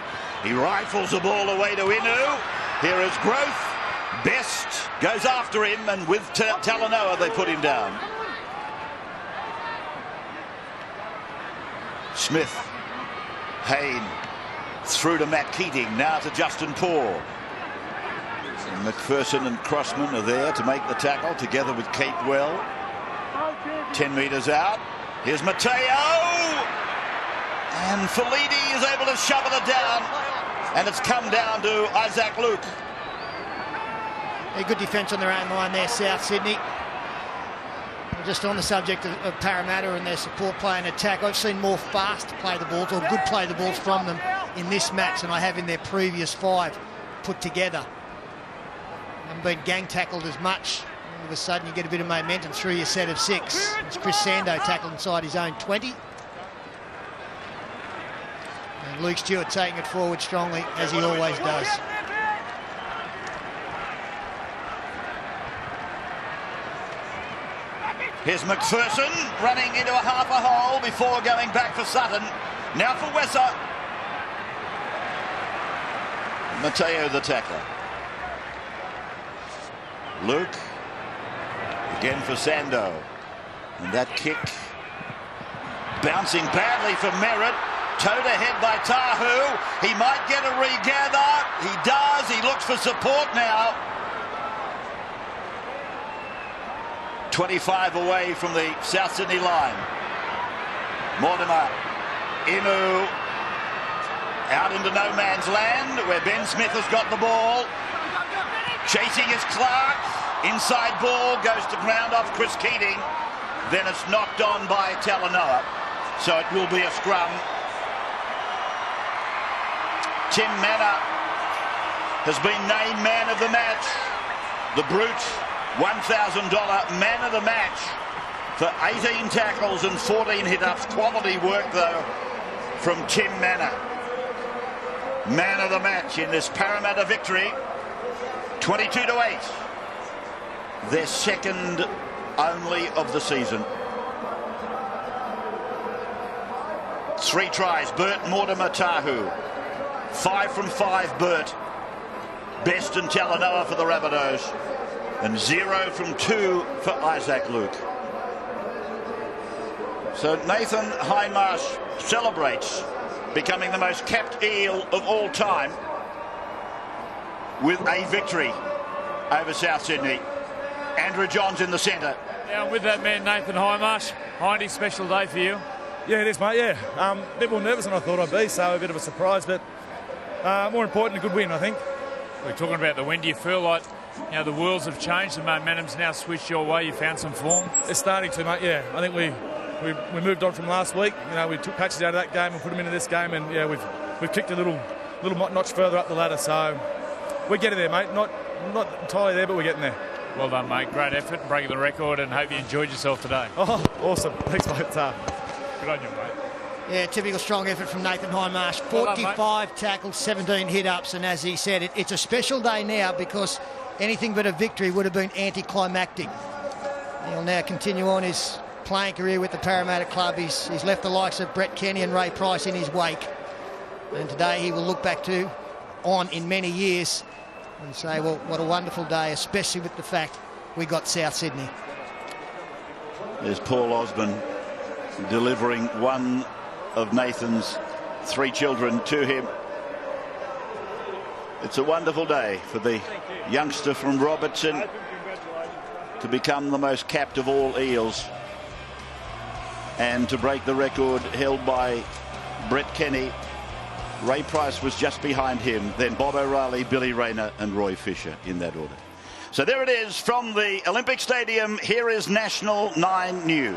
He rifles the ball away to Inu. Here is Growth. Best goes after him, and with Talanoa they put him down. Smith, Hayne, through to Matt Keating, now to Justin Poore. And McPherson and Crossman are there to make the tackle, together with Kate Well. 10 metres out. Here's Mateo. And Felidi is able to shovel it down. And it's come down to Isaac Luke. A good defence on their own line there, South Sydney. Just on the subject of Parramatta and their support play and attack, I've seen more fast play the balls or good play the balls from them in this match than I have in their previous 5 put together. Haven't been gang tackled as much. All of a sudden you get a bit of momentum through your set of 6. It's Chris Sando tackled inside his own 20. And Luke Stewart taking it forward strongly, as he always does. Here's McPherson running into a half a hole before going back for Sutton. Now for Wesser. Mateo the tackler. Luke. Again for Sando. And that kick bouncing badly for Merritt. Towed ahead by Tahu. He might get a regather. He does. He looks for support now. 25 away from the South Sydney line. Mortimer, Inu, out into no man's land where Ben Smith has got the ball. Chasing is Clark. Inside ball goes to ground off Chris Keating. Then it's knocked on by Talanoa. So it will be a scrum. Tim Manor has been named man of the match. The Brute. $1,000 man of the match for 18 tackles and 14 hit-ups. Quality work, though, from Tim Manor. Man of the match in this Parramatta victory. 22-8. Their second only of the season. 3 tries. Burt, Mortimer, Tahu. 5 from 5, Burt. Best and Talanoa for the Rabbitohs. And 0 from 2 for Isaac Luke. So Nathan Hindmarsh celebrates becoming the most capped Eel of all time with a victory over South Sydney. Andrew Johns in the centre. Yeah, with that man, Nathan Hindmarsh. Hindy, special day for you. Yeah, it is, mate, yeah. A bit more nervous than I thought I'd be, so a bit of a surprise, but more important, a good win, I think. We're talking about the win. Do you feel like, you know, the worlds have changed, the momentum's now switched your way, you found some form? It's starting to, mate, yeah. I think we moved on from last week. You know, we took patches out of that game and put them into this game, and yeah, we've kicked a little notch further up the ladder, so we're getting there, mate. Not entirely there, but we're getting there. Well done, mate. Great effort, breaking the record, and hope you enjoyed yourself today. Oh, awesome. Thanks, mate. Good on you, mate. Yeah, typical strong effort from Nathan Hindmarsh. 45 tackles, 17 hit-ups, and as he said, it's a special day now because anything but a victory would have been anticlimactic. He'll now continue on his playing career with the Parramatta club. He's left the likes of Brett Kenny and Ray Price in his wake. And today he will look back on in many years and say, well, what a wonderful day, especially with the fact we got South Sydney. There's Paul Osborne delivering one of Nathan's 3 children to him. It's a wonderful day for the youngster from Robertson to become the most capped of all Eels and to break the record held by Brett Kenny. Ray Price was just behind him, then Bob O'Reilly, Billy Rayner and Roy Fisher in that order. So there it is from the Olympic Stadium. Here is National 9 News.